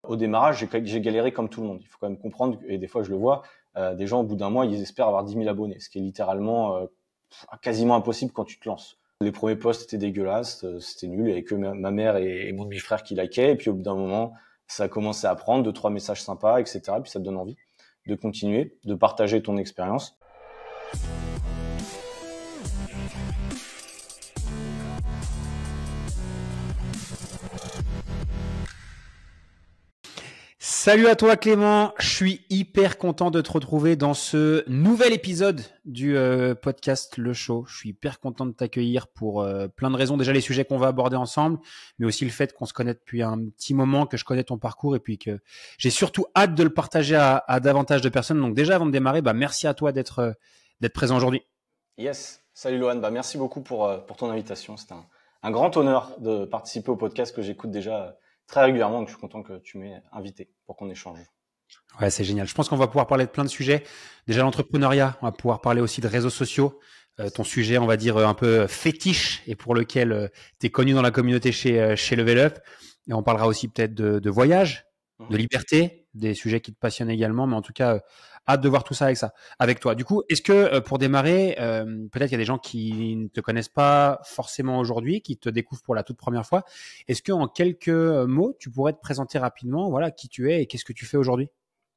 Au démarrage, j'ai galéré comme tout le monde. Il faut quand même comprendre, et des fois je le vois, des gens au bout d'un mois, ils espèrent avoir 10 000 abonnés, ce qui est littéralement quasiment impossible quand tu te lances. Les premiers posts étaient dégueulasses, c'était nul, il y avait que ma mère et mon demi-frère qui likaient, et puis au bout d'un moment, ça a commencé à prendre 2-3 messages sympas, etc. Puis ça te donne envie de continuer, de partager ton expérience. Salut à toi Clément, je suis hyper content de te retrouver dans ce nouvel épisode du podcast Le Show. Je suis hyper content de t'accueillir pour plein de raisons. Déjà les sujets qu'on va aborder ensemble, mais aussi le fait qu'on se connaît depuis un petit moment, que je connais ton parcours et puis que j'ai surtout hâte de le partager à davantage de personnes. Donc déjà avant de démarrer, merci à toi d'être présent aujourd'hui. Yes, salut Lohan, merci beaucoup pour ton invitation. C'est un grand honneur de participer au podcast que j'écoute déjà très régulièrement, donc je suis content que tu m'aies invité pour qu'on échange. Ouais, c'est génial. Je pense qu'on va pouvoir parler de plein de sujets. Déjà l'entrepreneuriat, on va pouvoir parler aussi de réseaux sociaux. Ton sujet, on va dire, un peu fétiche et pour lequel tu es connu dans la communauté chez Level Up. Et on parlera aussi peut-être de voyage, de liberté, des sujets qui te passionnent également. Mais en tout cas, hâte de voir tout ça avec toi. Du coup, est-ce que pour démarrer, peut-être il y a des gens qui ne te connaissent pas forcément aujourd'hui, qui te découvrent pour la toute première fois. Est-ce que en quelques mots, tu pourrais te présenter rapidement, voilà, qui tu es et qu'est-ce que tu fais aujourd'hui?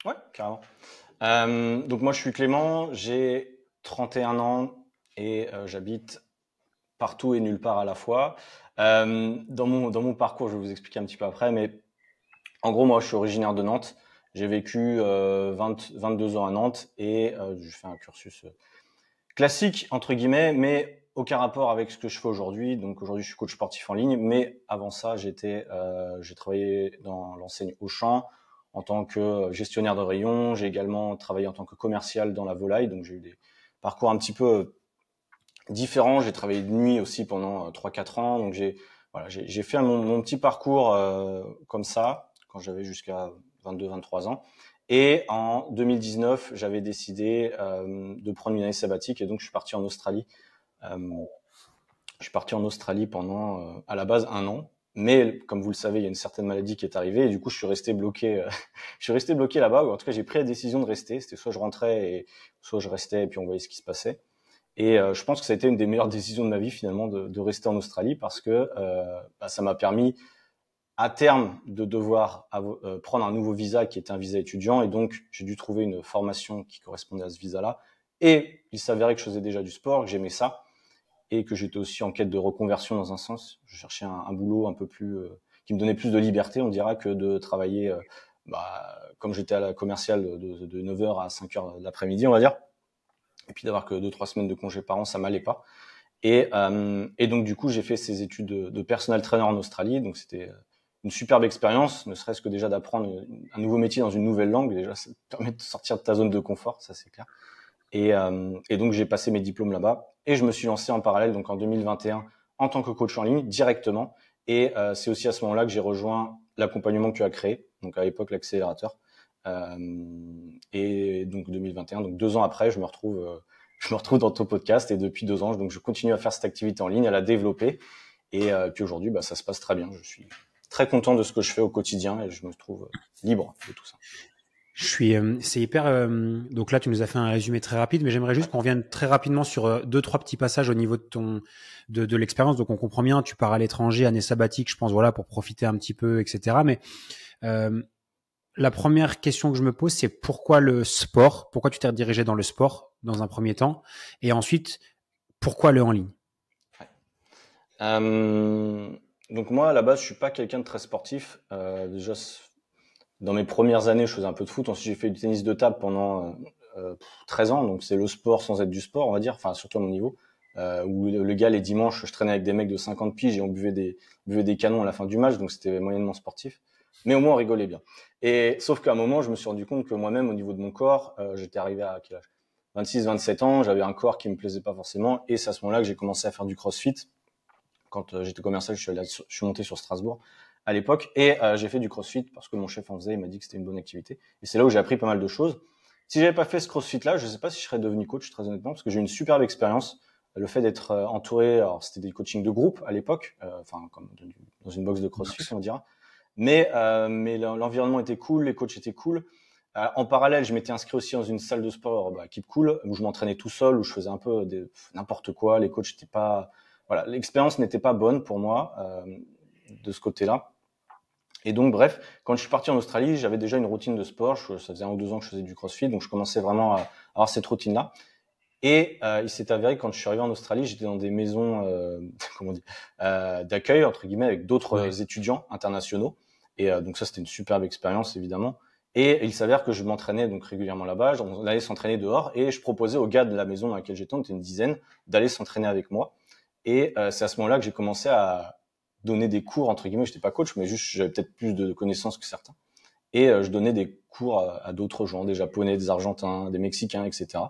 Ouais, carrément. Donc moi, je suis Clément, j'ai 31 ans et j'habite partout et nulle part à la fois. Dans mon parcours, je vais vous expliquer un petit peu après, mais en gros, moi, je suis originaire de Nantes. J'ai vécu 22 ans à Nantes et j'ai fait un cursus classique, entre guillemets, mais aucun rapport avec ce que je fais aujourd'hui. Donc aujourd'hui, je suis coach sportif en ligne, mais avant ça, j'ai travaillé dans l'enseigne Auchan en tant que gestionnaire de rayon. J'ai également travaillé en tant que commercial dans la volaille, donc j'ai eu des parcours un petit peu différents. J'ai travaillé de nuit aussi pendant 3-4 ans, donc j'ai fait mon petit parcours comme ça quand j'avais jusqu'à 22-23 ans. Et en 2019, j'avais décidé de prendre une année sabbatique et donc je suis parti en Australie. Je suis parti en Australie pendant, à la base, 1 an. Mais comme vous le savez, il y a une certaine maladie qui est arrivée et du coup, je suis resté bloqué. Je suis resté bloqué là-bas. Ou en tout cas, j'ai pris la décision de rester. C'était soit je rentrais et soit je restais et puis on voyait ce qui se passait. Et je pense que ça a été une des meilleures décisions de ma vie finalement de rester en Australie parce que ça m'a permis à terme de devoir prendre un nouveau visa qui était un visa étudiant et donc j'ai dû trouver une formation qui correspondait à ce visa-là. Et il s'avérait que je faisais déjà du sport, que j'aimais ça et que j'étais aussi en quête de reconversion dans un sens. Je cherchais un boulot un peu plus qui me donnait plus de liberté, on dira, que de travailler comme j'étais à la commerciale de 9h à 5h de l'après-midi, on va dire. Et puis d'avoir que 2-3 semaines de congé par an, ça m'allait pas. Et donc du coup, j'ai fait ces études de personal trainer en Australie. Donc c'était une superbe expérience, ne serait-ce que déjà d'apprendre un nouveau métier dans une nouvelle langue. Déjà, ça te permet de sortir de ta zone de confort, ça c'est clair. Et donc j'ai passé mes diplômes là-bas et je me suis lancé en parallèle, donc en 2021, en tant que coach en ligne directement. Et c'est aussi à ce moment-là que j'ai rejoint l'accompagnement que tu as créé, donc à l'époque l'accélérateur. Et donc 2021, donc 2 ans après, je me retrouve dans ton podcast et depuis 2 ans, donc je continue à faire cette activité en ligne, à la développer et puis aujourd'hui, ça se passe très bien. Je suis très content de ce que je fais au quotidien et je me trouve libre de tout ça. C'est hyper. Donc là, tu nous as fait un résumé très rapide, mais j'aimerais juste qu'on revienne très rapidement sur 2-3 petits passages au niveau de l'expérience. Donc on comprend bien, tu pars à l'étranger, année sabbatique, je pense, voilà, pour profiter un petit peu, etc. Mais la première question que je me pose, c'est pourquoi le sport? Pourquoi tu t'es redirigé dans le sport dans un premier temps? Et ensuite, pourquoi le en ligne? Donc moi, à la base, je suis pas quelqu'un de très sportif. Déjà, dans mes premières années, je faisais un peu de foot. Ensuite, j'ai fait du tennis de table pendant 13 ans. Donc c'est le sport sans être du sport, on va dire. Enfin, surtout à mon niveau. Où le gars, les dimanches, je traînais avec des mecs de 50 piges et on buvait des canons à la fin du match. Donc c'était moyennement sportif. Mais au moins, on rigolait bien. Et sauf qu'à un moment, je me suis rendu compte que moi-même, au niveau de mon corps, j'étais arrivé à quel âge? 26-27 ans, j'avais un corps qui me plaisait pas forcément. Et c'est à ce moment-là que j'ai commencé à faire du crossfit. Quand j'étais commercial, je suis monté sur Strasbourg à l'époque et j'ai fait du crossfit parce que mon chef en faisait, il m'a dit que c'était une bonne activité. Et c'est là où j'ai appris pas mal de choses. Si j'avais pas fait ce crossfit-là, je sais pas si je serais devenu coach, très honnêtement, parce que j'ai eu une superbe expérience. Le fait d'être entouré, alors c'était des coachings de groupe à l'époque, comme dans une box de crossfit, on dira. Mais l'environnement était cool, les coachs étaient cool. En parallèle, je m'étais inscrit aussi dans une salle de sport, Keep Cool, où je m'entraînais tout seul, où je faisais un peu n'importe quoi. Les coachs n'étaient pas, voilà, l'expérience n'était pas bonne pour moi de ce côté-là. Et donc, bref, quand je suis parti en Australie, j'avais déjà une routine de sport. Ça faisait 1 ou 2 ans que je faisais du CrossFit, donc je commençais vraiment à avoir cette routine-là. Et il s'est avéré que quand je suis arrivé en Australie, j'étais dans des maisons, comment on dit, d'accueil entre guillemets, avec d'autres étudiants internationaux. Et donc ça, c'était une superbe expérience évidemment. Et il s'avère que je m'entraînais donc régulièrement là-bas. On allait s'entraîner dehors et je proposais aux gars de la maison dans laquelle j'étais, on était une dizaine, d'aller s'entraîner avec moi. Et c'est à ce moment-là que j'ai commencé à donner des cours entre guillemets. J'étais pas coach, mais juste j'avais peut-être plus de connaissances que certains. Et je donnais des cours à d'autres gens, des Japonais, des Argentins, des Mexicains, etc.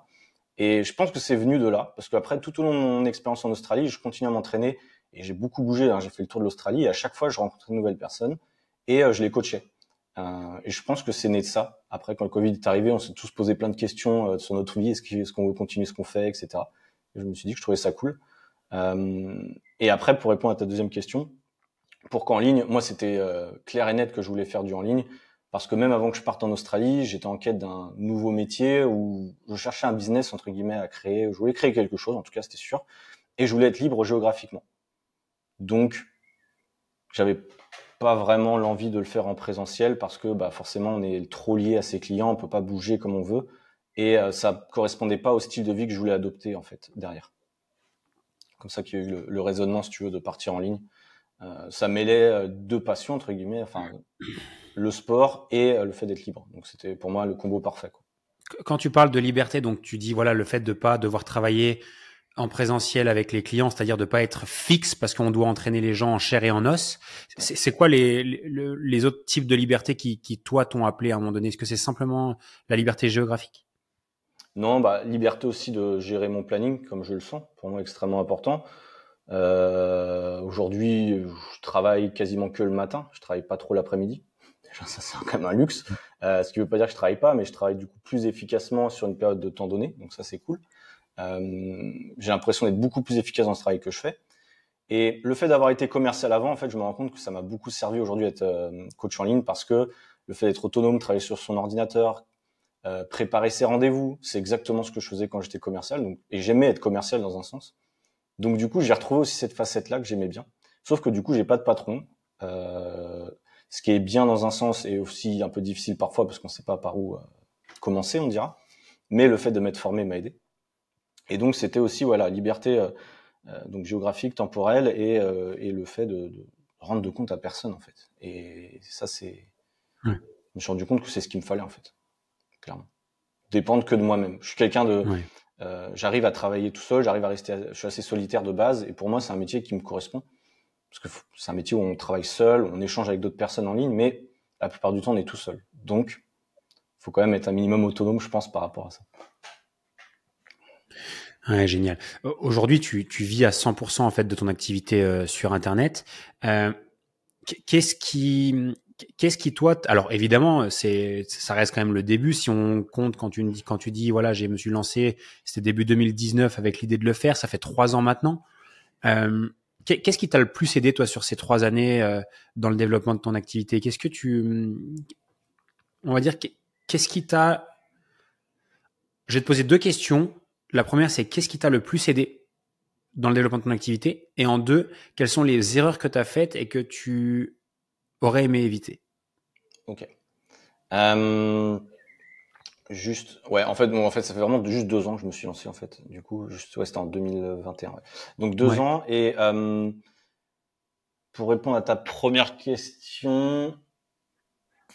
Et je pense que c'est venu de là, parce qu'après, tout au long de mon expérience en Australie, je continue à m'entraîner et j'ai beaucoup bougé. J'ai fait le tour de l'Australie et à chaque fois, je rencontrais de nouvelles personnes et je les coachais. Et je pense que c'est né de ça. Après, quand le Covid est arrivé, on s'est tous posé plein de questions sur notre vie, est-ce qu'on veut continuer ce qu'on fait, etc. Et je me suis dit que je trouvais ça cool. Et après, pour répondre à ta deuxième question, pourquoi en ligne? Moi, c'était clair et net que je voulais faire du en ligne. Parce que même avant que je parte en Australie, j'étais en quête d'un nouveau métier où je cherchais un business, entre guillemets, à créer. Je voulais créer quelque chose, en tout cas, c'était sûr. Et je voulais être libre géographiquement. Donc, j'avais pas vraiment l'envie de le faire en présentiel parce que, forcément, on est trop lié à ses clients, on peut pas bouger comme on veut. Et ça correspondait pas au style de vie que je voulais adopter, en fait, derrière. Comme ça qu'il y a eu le raisonnement, si tu veux, de partir en ligne. Ça mêlait 2 passions, entre guillemets, enfin, le sport et le fait d'être libre. Donc c'était pour moi le combo parfait, quoi. Quand tu parles de liberté, donc tu dis voilà le fait de pas devoir travailler en présentiel avec les clients, c'est-à-dire de pas être fixe parce qu'on doit entraîner les gens en chair et en os. C'est quoi les autres types de liberté qui toi t'ont appelé à un moment donné? Est-ce que c'est simplement la liberté géographique? Non, liberté aussi de gérer mon planning comme je le sens, pour moi extrêmement important. Aujourd'hui, je travaille quasiment que le matin, je travaille pas trop l'après-midi. Déjà, ça c'est quand même un luxe. Ce qui veut pas dire que je travaille pas, mais je travaille du coup plus efficacement sur une période de temps donnée, donc ça c'est cool. J'ai l'impression d'être beaucoup plus efficace dans ce travail que je fais. Et le fait d'avoir été commercial avant, en fait, je me rends compte que ça m'a beaucoup servi aujourd'hui d'être coach en ligne parce que le fait d'être autonome, travailler sur son ordinateur, préparer ses rendez-vous, c'est exactement ce que je faisais quand j'étais commercial. Donc, et j'aimais être commercial dans un sens. Donc du coup, j'ai retrouvé aussi cette facette-là que j'aimais bien. Sauf que du coup, j'ai pas de patron. Ce qui est bien dans un sens et aussi un peu difficile parfois parce qu'on sait pas par où commencer, on dira. Mais le fait de m'être formé m'a aidé. Et donc c'était aussi liberté donc géographique, temporelle et le fait de rendre de compte à personne en fait. Et ça c'est, je me suis rendu compte que c'est ce qu'il me fallait en fait, clairement. Dépendre que de moi-même. Je suis quelqu'un de j'arrive à travailler tout seul, je suis assez solitaire de base et pour moi c'est un métier qui me correspond parce que c'est un métier où on travaille seul, on échange avec d'autres personnes en ligne, mais la plupart du temps on est tout seul. Donc il faut quand même être un minimum autonome, je pense, par rapport à ça. Ouais, génial. Aujourd'hui, tu vis à 100% en fait de ton activité sur Internet. Qu'est-ce qui toi, alors évidemment, ça reste quand même le début. Si on compte quand tu dis voilà, je me suis lancé, c'était début 2019 avec l'idée de le faire, ça fait 3 ans maintenant. Qu'est-ce qui t'a le plus aidé toi sur ces 3 années dans le développement de ton activité? On va dire, qu'est-ce qui t'a, je vais te poser 2 questions. La première, c'est qu'est-ce qui t'a le plus aidé dans le développement de ton activité? Et en 2, quelles sont les erreurs que tu as faites et que tu aurais aimé éviter? Ok. En fait, ça fait vraiment juste 2 ans que je me suis lancé, en fait. Du coup, c'était en 2021. Ouais. Donc 2 ans. Et pour répondre à ta première question,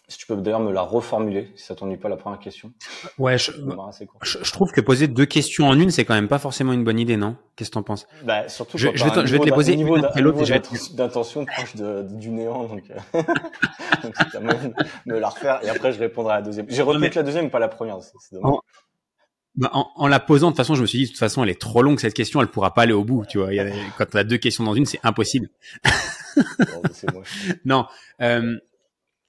si tu peux d'ailleurs me la reformuler, si ça t'ennuie pas la première question. Ouais, je trouve que poser 2 questions en une, c'est quand même pas forcément une bonne idée, non? Qu'est-ce que t'en penses? Surtout je vais te les poser une après l'autre. D'intention proche du néant, donc c'est quand même me la refaire et après je répondrai à la deuxième. J'ai retenu que la deuxième, pas la première. C'est dommage. En la posant, de toute façon, je me suis dit, de toute façon, elle est trop longue, cette question, elle pourra pas aller au bout, tu vois. Quand on a 2 questions dans une, c'est impossible. Bon, c'est moi. Non,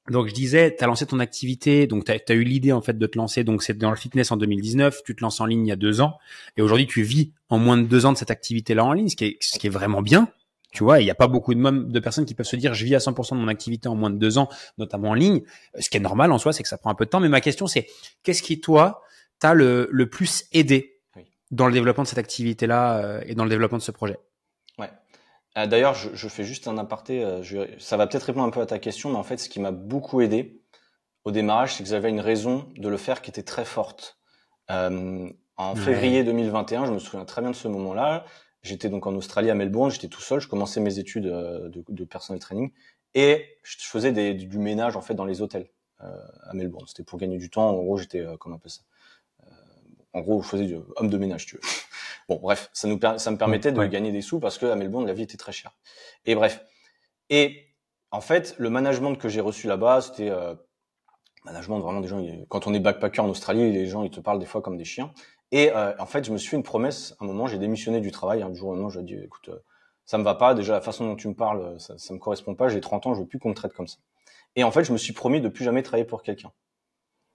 donc je disais, tu as lancé ton activité, donc tu as eu l'idée en fait de te lancer, donc c'est dans le fitness en 2019, tu te lances en ligne il y a 2 ans, et aujourd'hui tu vis en moins de 2 ans de cette activité-là en ligne, ce qui est vraiment bien. Tu vois, il n'y a pas beaucoup de personnes qui peuvent se dire je vis à 100% de mon activité en moins de 2 ans, notamment en ligne. Ce qui est normal en soi, c'est que ça prend un peu de temps. Mais ma question, c'est qu'est-ce qui, toi, t'a le plus aidé dans le développement de cette activité-là et dans le développement de ce projet? Ouais. D'ailleurs, je fais juste un aparté. Ça va peut-être répondre un peu à ta question, mais en fait, ce qui m'a beaucoup aidé au démarrage, c'est que j'avais une raison de le faire qui était très forte. En février 2021, je me souviens très bien de ce moment-là. J'étais donc en Australie, à Melbourne, j'étais tout seul, je commençais mes études de personal training et je faisais du ménage en fait dans les hôtels à Melbourne. C'était pour gagner du temps. En gros, j'étais comment on appelle ça en gros, je faisais du homme de ménage, tu veux. Bon, bref, ça me permettait de gagner des sous parce que à Melbourne, la vie était très chère. Et bref. Et en fait, le management que j'ai reçu là-bas, c'était management vraiment des gens. Quand on est backpacker en Australie, les gens ils te parlent des fois comme des chiens. Et en fait, je me suis fait une promesse. À un moment, j'ai démissionné du travail. Un jour, au moment, j'ai dit, écoute, ça me va pas. Déjà, la façon dont tu me parles, ça me correspond pas. J'ai 30 ans, je veux plus qu'on me traite comme ça. Et en fait, je me suis promis de plus jamais travailler pour quelqu'un.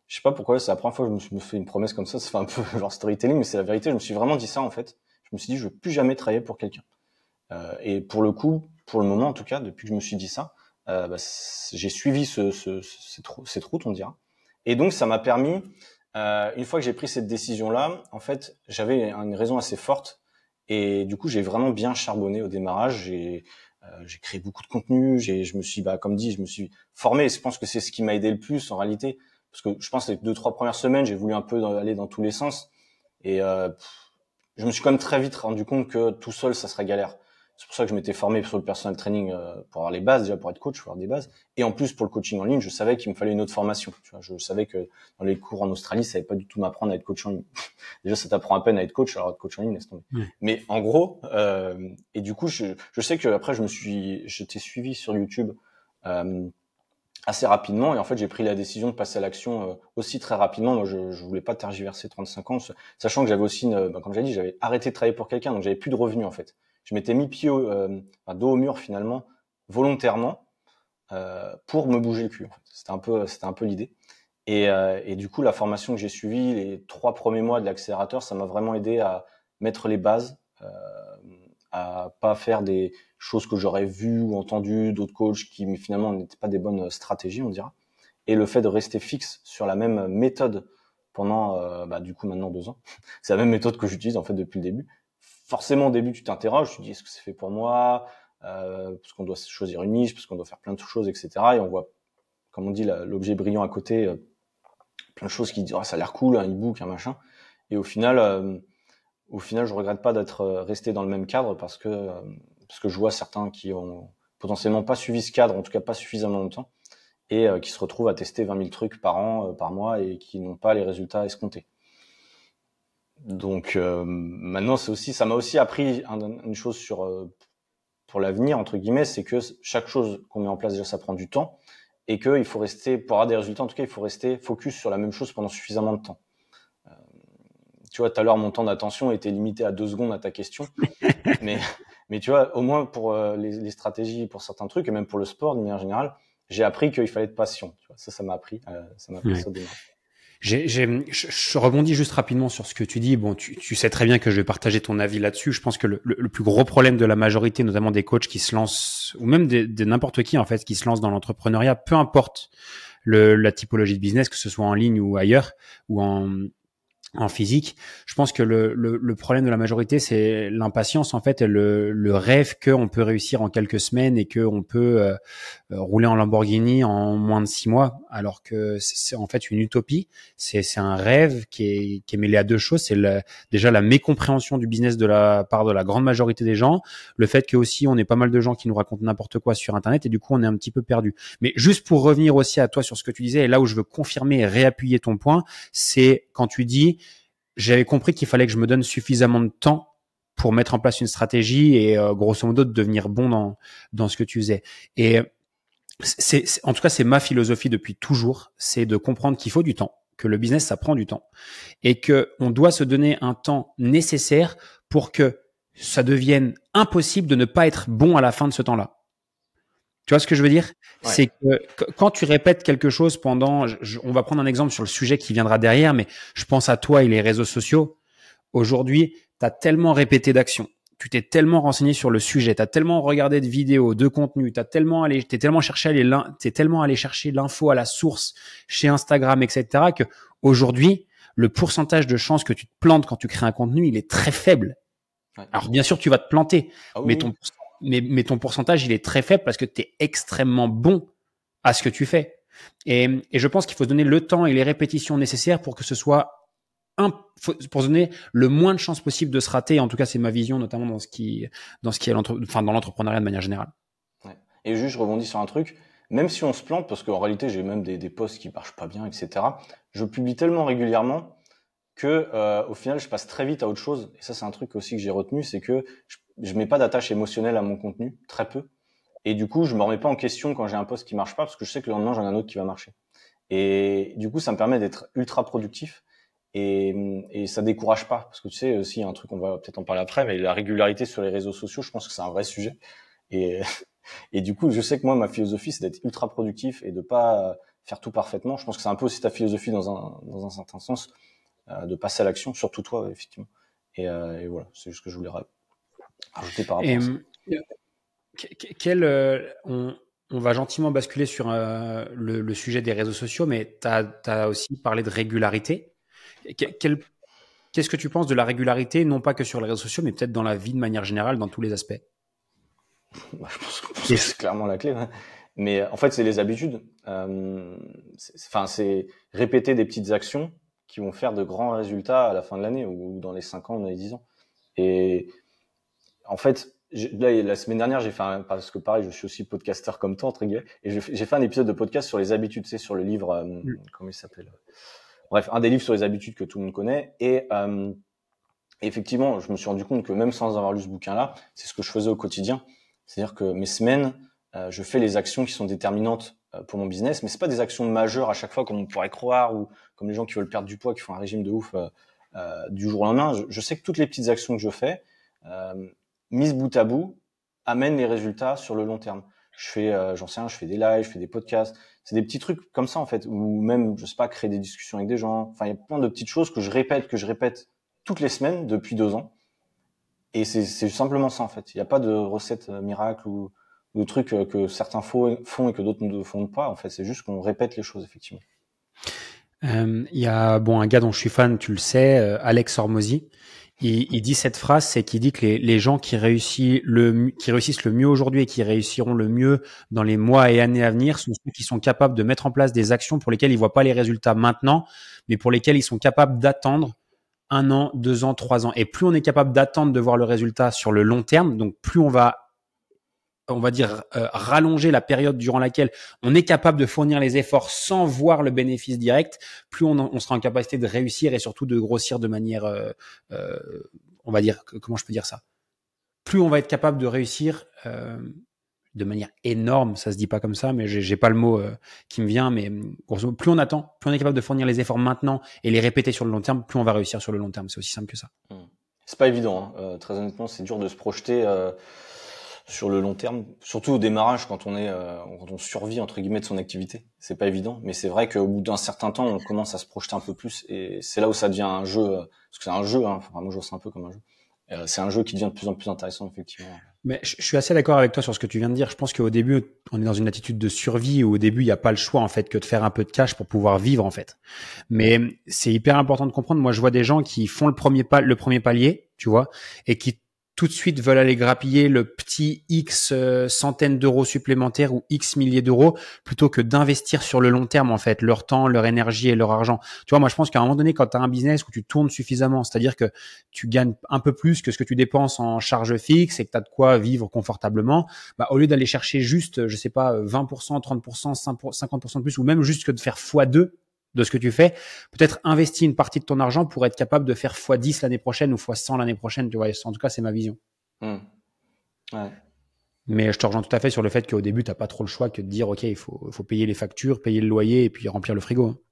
Je sais pas pourquoi, c'est la première fois que je me fais une promesse comme ça fait un peu genre storytelling, mais c'est la vérité. Je me suis vraiment dit ça en fait. Je me suis dit, je veux plus jamais travailler pour quelqu'un. Et pour le coup, pour le moment en tout cas, depuis que je me suis dit ça, j'ai suivi cette route, on dira. Et donc, ça m'a permis, une fois que j'ai pris cette décision-là, en fait, j'avais une raison assez forte. Et du coup, j'ai vraiment bien charbonné au démarrage. J'ai créé beaucoup de contenu. Je me suis, comme dit, je me suis formé. Et je pense que c'est ce qui m'a aidé le plus en réalité. Parce que je pense que les 2-3 premières semaines, j'ai voulu un peu aller dans tous les sens. Et je me suis quand même très vite rendu compte que tout seul, ça serait galère. C'est pour ça que je m'étais formé sur le personal training pour avoir les bases, déjà pour être coach, pour avoir des bases. Et en plus, pour le coaching en ligne, je savais qu'il me fallait une autre formation. Tu vois, je savais que dans les cours en Australie, ça allait pas du tout m'apprendre à être coach en ligne. Déjà, ça t'apprend à peine à être coach, alors être coach en ligne, laisse tomber. Mais en gros, et du coup, je sais que après, je t'ai suivi sur YouTube assez rapidement. Et en fait, j'ai pris la décision de passer à l'action aussi très rapidement. Moi, je voulais pas tergiverser 35 ans, sachant que j'avais aussi, comme j'ai dit, j'avais arrêté de travailler pour quelqu'un, donc j'avais plus de revenus en fait. Je m'étais mis dos au mur finalement, volontairement, pour me bouger le cul. En fait. C'était un peu l'idée. Et du coup, la formation que j'ai suivie, les 3 premiers mois de l'accélérateur, ça m'a vraiment aidé à mettre les bases, à pas faire des choses que j'aurais vues ou entendues d'autres coachs qui finalement n'étaient pas des bonnes stratégies, on dira. Et le fait de rester fixe sur la même méthode pendant, du coup maintenant 2 ans, c'est la même méthode que j'utilise en fait depuis le début. Forcément, au début, tu t'interroges, tu te dis est-ce que c'est fait pour moi, parce qu'on doit choisir une niche, parce qu'on doit faire plein de choses, etc. Et on voit, comme on dit, l'objet brillant à côté, plein de choses qui disent ça a l'air cool, un e-book, un machin. Et au final, je regrette pas d'être resté dans le même cadre parce que je vois certains qui ont potentiellement pas suivi ce cadre, en tout cas pas suffisamment longtemps, et qui se retrouvent à tester 20 000 trucs par an, par mois, et qui n'ont pas les résultats escomptés. Donc maintenant, ça m'a aussi appris une chose pour l'avenir entre guillemets, c'est que chaque chose qu'on met en place déjà, ça prend du temps, et que il faut rester, pour avoir des résultats, en tout cas, il faut rester focus sur la même chose pendant suffisamment de temps. Tu vois, tout à l'heure, mon temps d'attention était limité à 2 secondes à ta question, mais tu vois, au moins pour les stratégies, pour certains trucs, et même pour le sport d'une manière générale, j'ai appris qu'il fallait être patient. Tu vois, ça m'a appris ça au démarrage. Je rebondis juste rapidement sur ce que tu dis. Bon, tu sais très bien que je vais partager ton avis là-dessus. Je pense que le plus gros problème de la majorité, notamment des coachs qui se lancent, ou même de n'importe qui en fait, qui se lance dans l'entrepreneuriat, peu importe la typologie de business, que ce soit en ligne ou ailleurs, ou en physique, je pense que le problème de la majorité, c'est l'impatience en fait, et le rêve qu'on peut réussir en quelques semaines et qu'on peut rouler en Lamborghini en moins de 6 mois, alors que c'est en fait une utopie. C'est un rêve qui est mêlé à 2 choses. C'est déjà la mécompréhension du business de la part de la grande majorité des gens, le fait que aussi on ait pas mal de gens qui nous racontent n'importe quoi sur Internet, et du coup on est un petit peu perdu. Mais juste pour revenir aussi à toi sur ce que tu disais, et là où je veux confirmer et réappuyer ton point, c'est quand tu dis j'avais compris qu'il fallait que je me donne suffisamment de temps pour mettre en place une stratégie et grosso modo de devenir bon dans ce que tu faisais. Et en tout cas, c'est ma philosophie depuis toujours, c'est de comprendre qu'il faut du temps, que le business, ça prend du temps, et que on doit se donner un temps nécessaire pour que ça devienne impossible de ne pas être bon à la fin de ce temps-là. Tu vois ce que je veux dire? Ouais. C'est que quand tu répètes quelque chose pendant, on va prendre un exemple sur le sujet qui viendra derrière, mais je pense à toi et les réseaux sociaux. Aujourd'hui, tu as tellement répété d'actions. tu t'es tellement renseigné sur le sujet, tu as tellement regardé de vidéos, de contenus, t'es tellement allé chercher l'info à la source chez Instagram, etc., que aujourd'hui, le pourcentage de chances que tu te plantes quand tu crées un contenu, il est très faible. Ouais. Alors, bien sûr, tu vas te planter, Oui, mais ton pourcentage, il est très faible parce que tu es extrêmement bon à ce que tu fais. Et je pense qu'il faut donner le temps et les répétitions nécessaires pour que ce soit pour donner le moins de chances possible de se rater. En tout cas, c'est ma vision, notamment dans ce qui est dans l'entrepreneuriat de manière générale. Ouais. Et juste, je rebondis sur un truc. Même si on se plante, parce qu'en réalité, j'ai même des posts qui marchent pas bien, etc. Je publie tellement régulièrement que, au final, je passe très vite à autre chose. Et ça, c'est un truc aussi que j'ai retenu, c'est que je mets pas d'attache émotionnelle à mon contenu, très peu. Et du coup, je me remets pas en question quand j'ai un post qui marche pas, parce que je sais que le lendemain, j'en ai un autre qui va marcher. Et du coup, ça me permet d'être ultra productif. Et ça décourage pas, parce que tu sais aussi, il y a un truc, on va peut-être en parler après, mais la régularité sur les réseaux sociaux, je pense que c'est un vrai sujet. Et et du coup, je sais que moi, ma philosophie, c'est d'être ultra productif et de pas faire tout parfaitement. Je pense que c'est un peu aussi ta philosophie dans un certain sens, de passer à l'action, surtout toi, effectivement. Et voilà, c'est juste ce que je voulais rajouter par rapport à ça. On va gentiment basculer sur le sujet des réseaux sociaux, mais tu as aussi parlé de régularité. Qu'est-ce que tu penses de la régularité, non pas que sur les réseaux sociaux, mais peut-être dans la vie de manière générale, dans tous les aspects? Bah, je pense que c'est clairement la clé. Ouais. Mais en fait, c'est les habitudes. C'est répéter des petites actions qui vont faire de grands résultats à la fin de l'année ou dans les 5 ans, dans les 10 ans. Et en fait, là, la semaine dernière, j'ai fait parce que pareil, je suis aussi podcasteur comme toi, entre guillemets, et j'ai fait un épisode de podcast sur les habitudes, tu sais, sur le livre, comment il s'appelle? Bref, un des livres sur les habitudes que tout le monde connaît. Et effectivement, je me suis rendu compte que même sans avoir lu ce bouquin-là, c'est ce que je faisais au quotidien. C'est-à-dire que mes semaines, je fais les actions qui sont déterminantes pour mon business, mais c'est pas des actions majeures à chaque fois comme on pourrait croire ou comme les gens qui veulent perdre du poids, qui font un régime de ouf du jour au lendemain. Je sais que toutes les petites actions que je fais, mises bout à bout, amènent les résultats sur le long terme. Je fais, j'en sais rien, je fais des lives, je fais des podcasts. C'est des petits trucs comme ça en fait, ou même, je sais pas, créer des discussions avec des gens. Enfin, il y a plein de petites choses que je répète toutes les semaines depuis 2 ans. Et c'est simplement ça en fait. Il n'y a pas de recette miracle ou de trucs que certains font et que d'autres ne font pas. En fait, c'est juste qu'on répète les choses effectivement. Il y a un gars dont je suis fan, tu le sais, Alex Hormozy. Il dit cette phrase, c'est qu'il dit que les gens qui réussissent le mieux aujourd'hui et qui réussiront le mieux dans les mois et années à venir sont ceux qui sont capables de mettre en place des actions pour lesquelles ils voient pas les résultats maintenant, mais pour lesquelles ils sont capables d'attendre 1 an, 2 ans, 3 ans. Et plus on est capable d'attendre de voir le résultat sur le long terme, donc plus on va dire, rallonger la période durant laquelle on est capable de fournir les efforts sans voir le bénéfice direct, plus on sera en capacité de réussir et surtout de grossir de manière, on va dire, comment je peux dire ça? Plus on va être capable de réussir de manière énorme, ça se dit pas comme ça, mais j'ai pas le mot qui me vient, mais plus on attend, plus on est capable de fournir les efforts maintenant et les répéter sur le long terme, plus on va réussir sur le long terme. C'est aussi simple que ça. C'est pas évident, hein. Très honnêtement, c'est dur de se projeter sur le long terme, surtout au démarrage quand on survit entre guillemets de son activité. C'est pas évident, mais c'est vrai qu'au bout d'un certain temps, on commence à se projeter un peu plus, et c'est là où ça devient un jeu, parce que c'est un jeu, hein. Enfin, moi je vois ça un peu comme un jeu. C'est un jeu qui devient de plus en plus intéressant, effectivement. Mais je suis assez d'accord avec toi sur ce que tu viens de dire. Je pense qu'au début, on est dans une attitude de survie où au début, il n'y a pas le choix en fait que de faire un peu de cash pour pouvoir vivre en fait. Mais c'est hyper important de comprendre. Moi, je vois des gens qui font le premier palier, tu vois, et qui tout de suite veulent aller grappiller le petit X centaines d'euros supplémentaires ou X milliers d'euros plutôt que d'investir sur le long terme en fait, leur temps, leur énergie et leur argent. Tu vois, moi je pense qu'à un moment donné, quand tu as un business où tu tournes suffisamment, c'est-à-dire que tu gagnes un peu plus que ce que tu dépenses en charge fixe et que tu as de quoi vivre confortablement, bah, au lieu d'aller chercher juste, je sais pas, 20%, 30%, 50% de plus ou même juste que de faire x2 de ce que tu fais, peut-être investir une partie de ton argent pour être capable de faire x10 l'année prochaine ou x100 l'année prochaine, tu vois. En tout cas, c'est ma vision. Ouais. Mais je te rejoins tout à fait sur le fait qu'au début, t'as pas trop le choix que de dire, OK, il faut payer les factures, payer le loyer et puis remplir le frigo.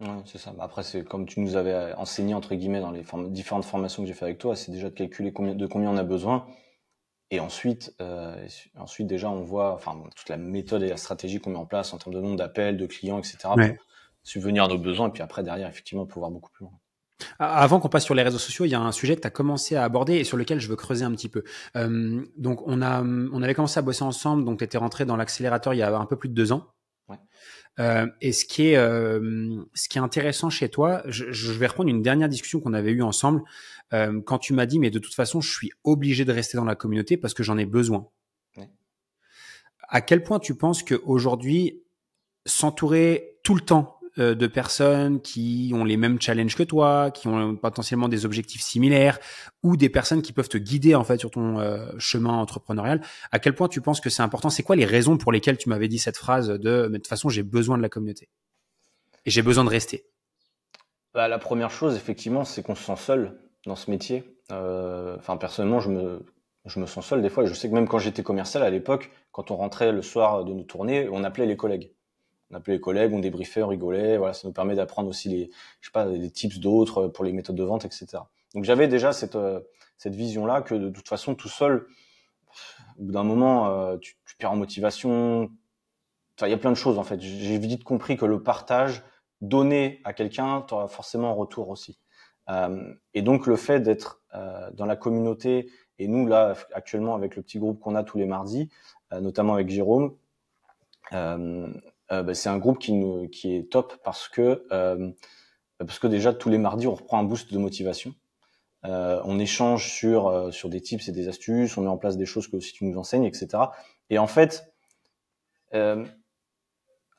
Ouais, c'est ça. Bah, après, c'est comme tu nous avais enseigné, entre guillemets, dans les différentes formations que j'ai fait avec toi, c'est déjà de calculer combien on a besoin. Et ensuite déjà, on voit, enfin, toute la méthode et la stratégie qu'on met en place en termes de nombre d'appels, de clients, etc. Ouais. Subvenir à nos besoins, et puis après derrière effectivement pouvoir beaucoup plus loin. Avant qu'on passe sur les réseaux sociaux, il y a un sujet que tu as commencé à aborder et sur lequel je veux creuser un petit peu. Donc, on avait commencé à bosser ensemble, donc tu étais rentré dans l'accélérateur il y a un peu plus de 2 ans. Ouais. Et ce qui est intéressant chez toi, je vais reprendre une dernière discussion qu'on avait eue ensemble quand tu m'as dit, mais de toute façon, je suis obligé de rester dans la communauté parce que j'en ai besoin. Ouais. À quel point tu penses qu'aujourd'hui, s'entourer tout le temps de personnes qui ont les mêmes challenges que toi, qui ont potentiellement des objectifs similaires, ou des personnes qui peuvent te guider en fait sur ton chemin entrepreneurial. À quel point tu penses que c'est important? C'est quoi les raisons pour lesquelles tu m'avais dit cette phrase de mais de toute façon j'ai besoin de la communauté et j'ai besoin de rester? Bah, la première chose, effectivement, c'est qu'on se sent seul dans ce métier. Enfin, personnellement, je me sens seul des fois. Je sais que même quand j'étais commercial à l'époque, quand on rentrait le soir de nos tournées, on appelait les collègues. On appelait les collègues, on débriefait, on rigolait. Voilà, ça nous permet d'apprendre aussi je sais pas, des tips d'autres pour les méthodes de vente, etc. Donc j'avais déjà cette vision-là que de toute façon, tout seul, au bout d'un moment, tu perds en motivation. Enfin, il y a plein de choses en fait. J'ai vite compris que le partage, donner à quelqu'un, tu auras forcément un retour aussi. Et donc le fait d'être dans la communauté, et nous là actuellement avec le petit groupe qu'on a tous les mardis, notamment avec Jérôme, bah, c'est un groupe qui est top parce que déjà tous les mardis on reprend un boost de motivation. On échange sur des tips et des astuces, on met en place des choses que aussi tu nous enseignes, etc. Et en fait,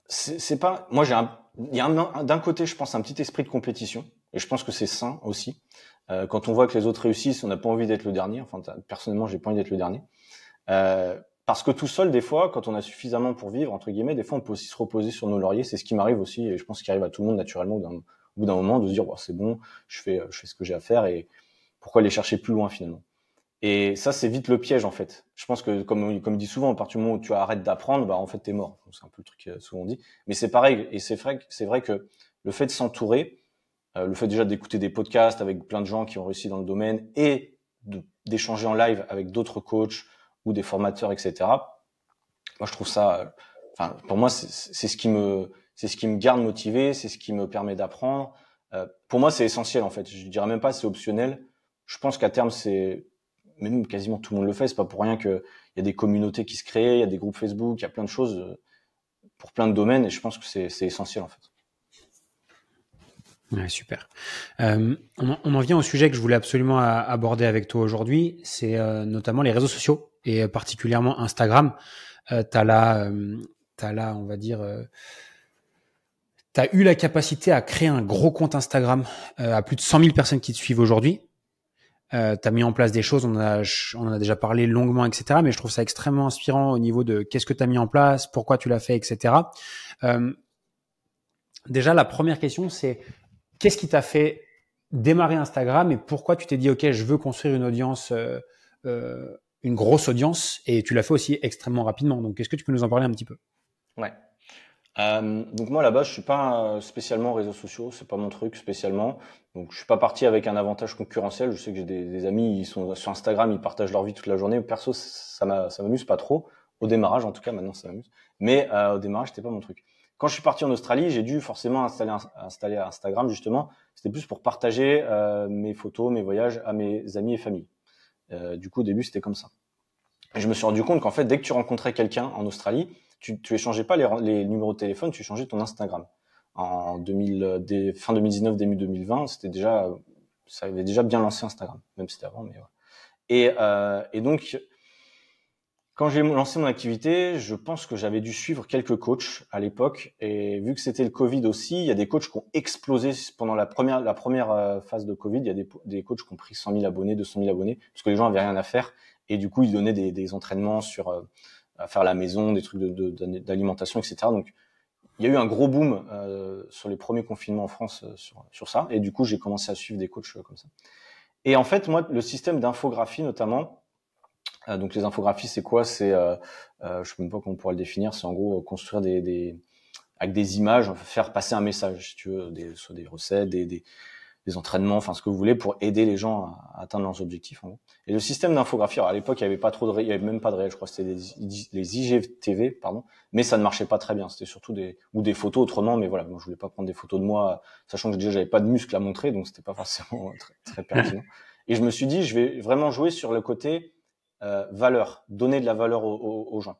c'est pas, moi il y a d'un côté je pense un petit esprit de compétition et je pense que c'est sain aussi. Quand on voit que les autres réussissent, on n'a pas envie d'être le dernier. Enfin, personnellement, j'ai pas envie d'être le dernier. Parce que tout seul, des fois, quand on a suffisamment pour vivre, entre guillemets, des fois, on peut aussi se reposer sur nos lauriers. C'est ce qui m'arrive aussi, et je pense qu'il arrive à tout le monde naturellement au bout d'un moment de se dire, bon, c'est bon, je fais ce que j'ai à faire, et pourquoi aller chercher plus loin finalement. Et ça, c'est vite le piège en fait. Je pense que, comme dit souvent, à partir du moment où tu arrêtes d'apprendre, bah en fait, t'es mort. C'est un peu le truc souvent dit. Mais c'est pareil, et c'est vrai que le fait de s'entourer, le fait déjà d'écouter des podcasts avec plein de gens qui ont réussi dans le domaine et d'échanger en live avec d'autres coachs ou des formateurs, etc. Moi, je trouve ça, enfin, pour moi, c'est ce qui me garde motivé, c'est ce qui me permet d'apprendre. Pour moi, c'est essentiel en fait. Je dirais même pas c'est optionnel. Je pense qu'à terme, même quasiment tout le monde le fait. C'est pas pour rien qu'il y a des communautés qui se créent, il y a des groupes Facebook, il y a plein de choses pour plein de domaines, et je pense que c'est essentiel en fait. Ouais, super. On en vient au sujet que je voulais absolument aborder avec toi aujourd'hui, c'est notamment les réseaux sociaux et particulièrement Instagram. T'as là, on va dire, t'as eu la capacité à créer un gros compte Instagram à plus de 100 000 personnes qui te suivent aujourd'hui. T'as mis en place des choses, on en a déjà parlé longuement, etc. Mais je trouve ça extrêmement inspirant au niveau de qu'est-ce que t'as mis en place, pourquoi tu l'as fait, etc. Déjà, la première question, c'est qu'est-ce qui t'a fait démarrer Instagram et pourquoi tu t'es dit, OK, je veux construire une audience, une grosse audience, et tu l'as fait aussi extrêmement rapidement. Donc, est-ce que tu peux nous en parler un petit peu? Ouais. Donc moi là-bas, je suis pas spécialement réseaux sociaux, c'est pas mon truc spécialement. Donc je suis pas parti avec un avantage concurrentiel. Je sais que j'ai des amis, ils sont sur Instagram, ils partagent leur vie toute la journée. Perso, ça m'amuse pas trop. Au démarrage, en tout cas, maintenant ça m'amuse. Mais au démarrage, c'était pas mon truc. Quand je suis parti en Australie, j'ai dû forcément installer Instagram justement. C'était plus pour partager mes photos, mes voyages à mes amis et familles. Du coup, au début, c'était comme ça. Et je me suis rendu compte qu'en fait, dès que tu rencontrais quelqu'un en Australie, tu échangeais pas les numéros de téléphone, tu échangeais ton Instagram. Fin 2019, début 2020, ça avait déjà bien lancé Instagram, même si c'était avant, mais ouais. Et donc, quand j'ai lancé mon activité, je pense que j'avais dû suivre quelques coachs à l'époque, et vu que c'était le Covid aussi, il y a des coachs qui ont explosé pendant la première phase de Covid. Il y a des coachs qui ont pris 100 000 abonnés, 200 000 abonnés, parce que les gens avaient rien à faire, et du coup, ils donnaient des entraînements à faire à la maison, des trucs d'alimentation, etc. Donc, il y a eu un gros boom sur les premiers confinements en France sur ça, et du coup, j'ai commencé à suivre des coachs comme ça. Et en fait, moi, le système d'infographie notamment. Donc les infographies, c'est quoi? C'est, je sais même pas comment on pourrait le définir. C'est en gros construire avec des images, faire passer un message, si tu veux, soit des recettes, des entraînements, enfin ce que vous voulez, pour aider les gens à atteindre leurs objectifs. En gros. Et le système d'infographie, alors à l'époque, il y avait même pas de réel, je crois que c'était les IGTV, pardon, mais ça ne marchait pas très bien. C'était surtout des photos autrement, mais voilà, moi je voulais pas prendre des photos de moi, sachant que déjà j'avais pas de muscles à montrer, donc c'était pas forcément très pertinent. Et je me suis dit, je vais vraiment jouer sur le côté valeur, donner de la valeur aux gens.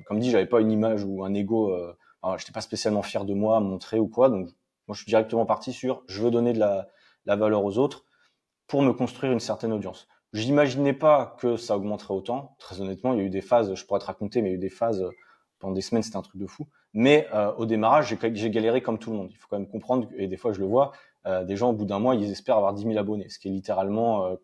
Comme dit, j'avais pas une image ou un ego, j'étais pas spécialement fier de moi à montrer ou quoi, donc moi je suis directement parti sur je veux donner de la valeur aux autres pour me construire une certaine audience. J'imaginais pas que ça augmenterait autant. Très honnêtement, il y a eu des phases, je pourrais te raconter, mais il y a eu des phases pendant des semaines, c'était un truc de fou. Mais au démarrage, j'ai galéré comme tout le monde. Il faut quand même comprendre, et des fois je le vois, des gens au bout d'un mois, ils espèrent avoir 10 000 abonnés, ce qui est littéralement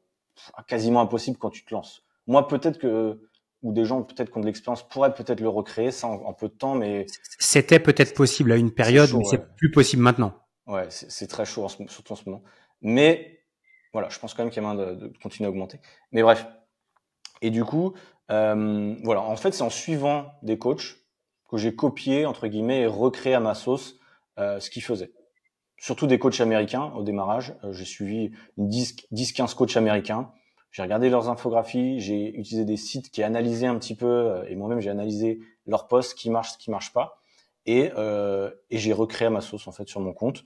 quasiment impossible quand tu te lances. Moi, peut-être que ou des gens peut-être qui ont de l'expérience pourraient peut-être le recréer ça en peu de temps, mais c'était peut-être possible à une période, chaud, mais c'est plus possible maintenant. Ouais, c'est très chaud, surtout en ce moment. Mais voilà, je pense quand même qu'il y a moyen de continuer à augmenter. Mais bref. Et du coup, voilà, en fait, c'est en suivant des coachs que j'ai copié, entre guillemets, et recréé à ma sauce ce qu'ils faisaient. Surtout des coachs américains au démarrage. J'ai suivi 10-15 coachs américains. J'ai regardé leurs infographies, j'ai utilisé des sites qui analysaient un petit peu, et moi-même j'ai analysé leurs posts, ce qui marche pas, et j'ai recréé à ma sauce en fait sur mon compte,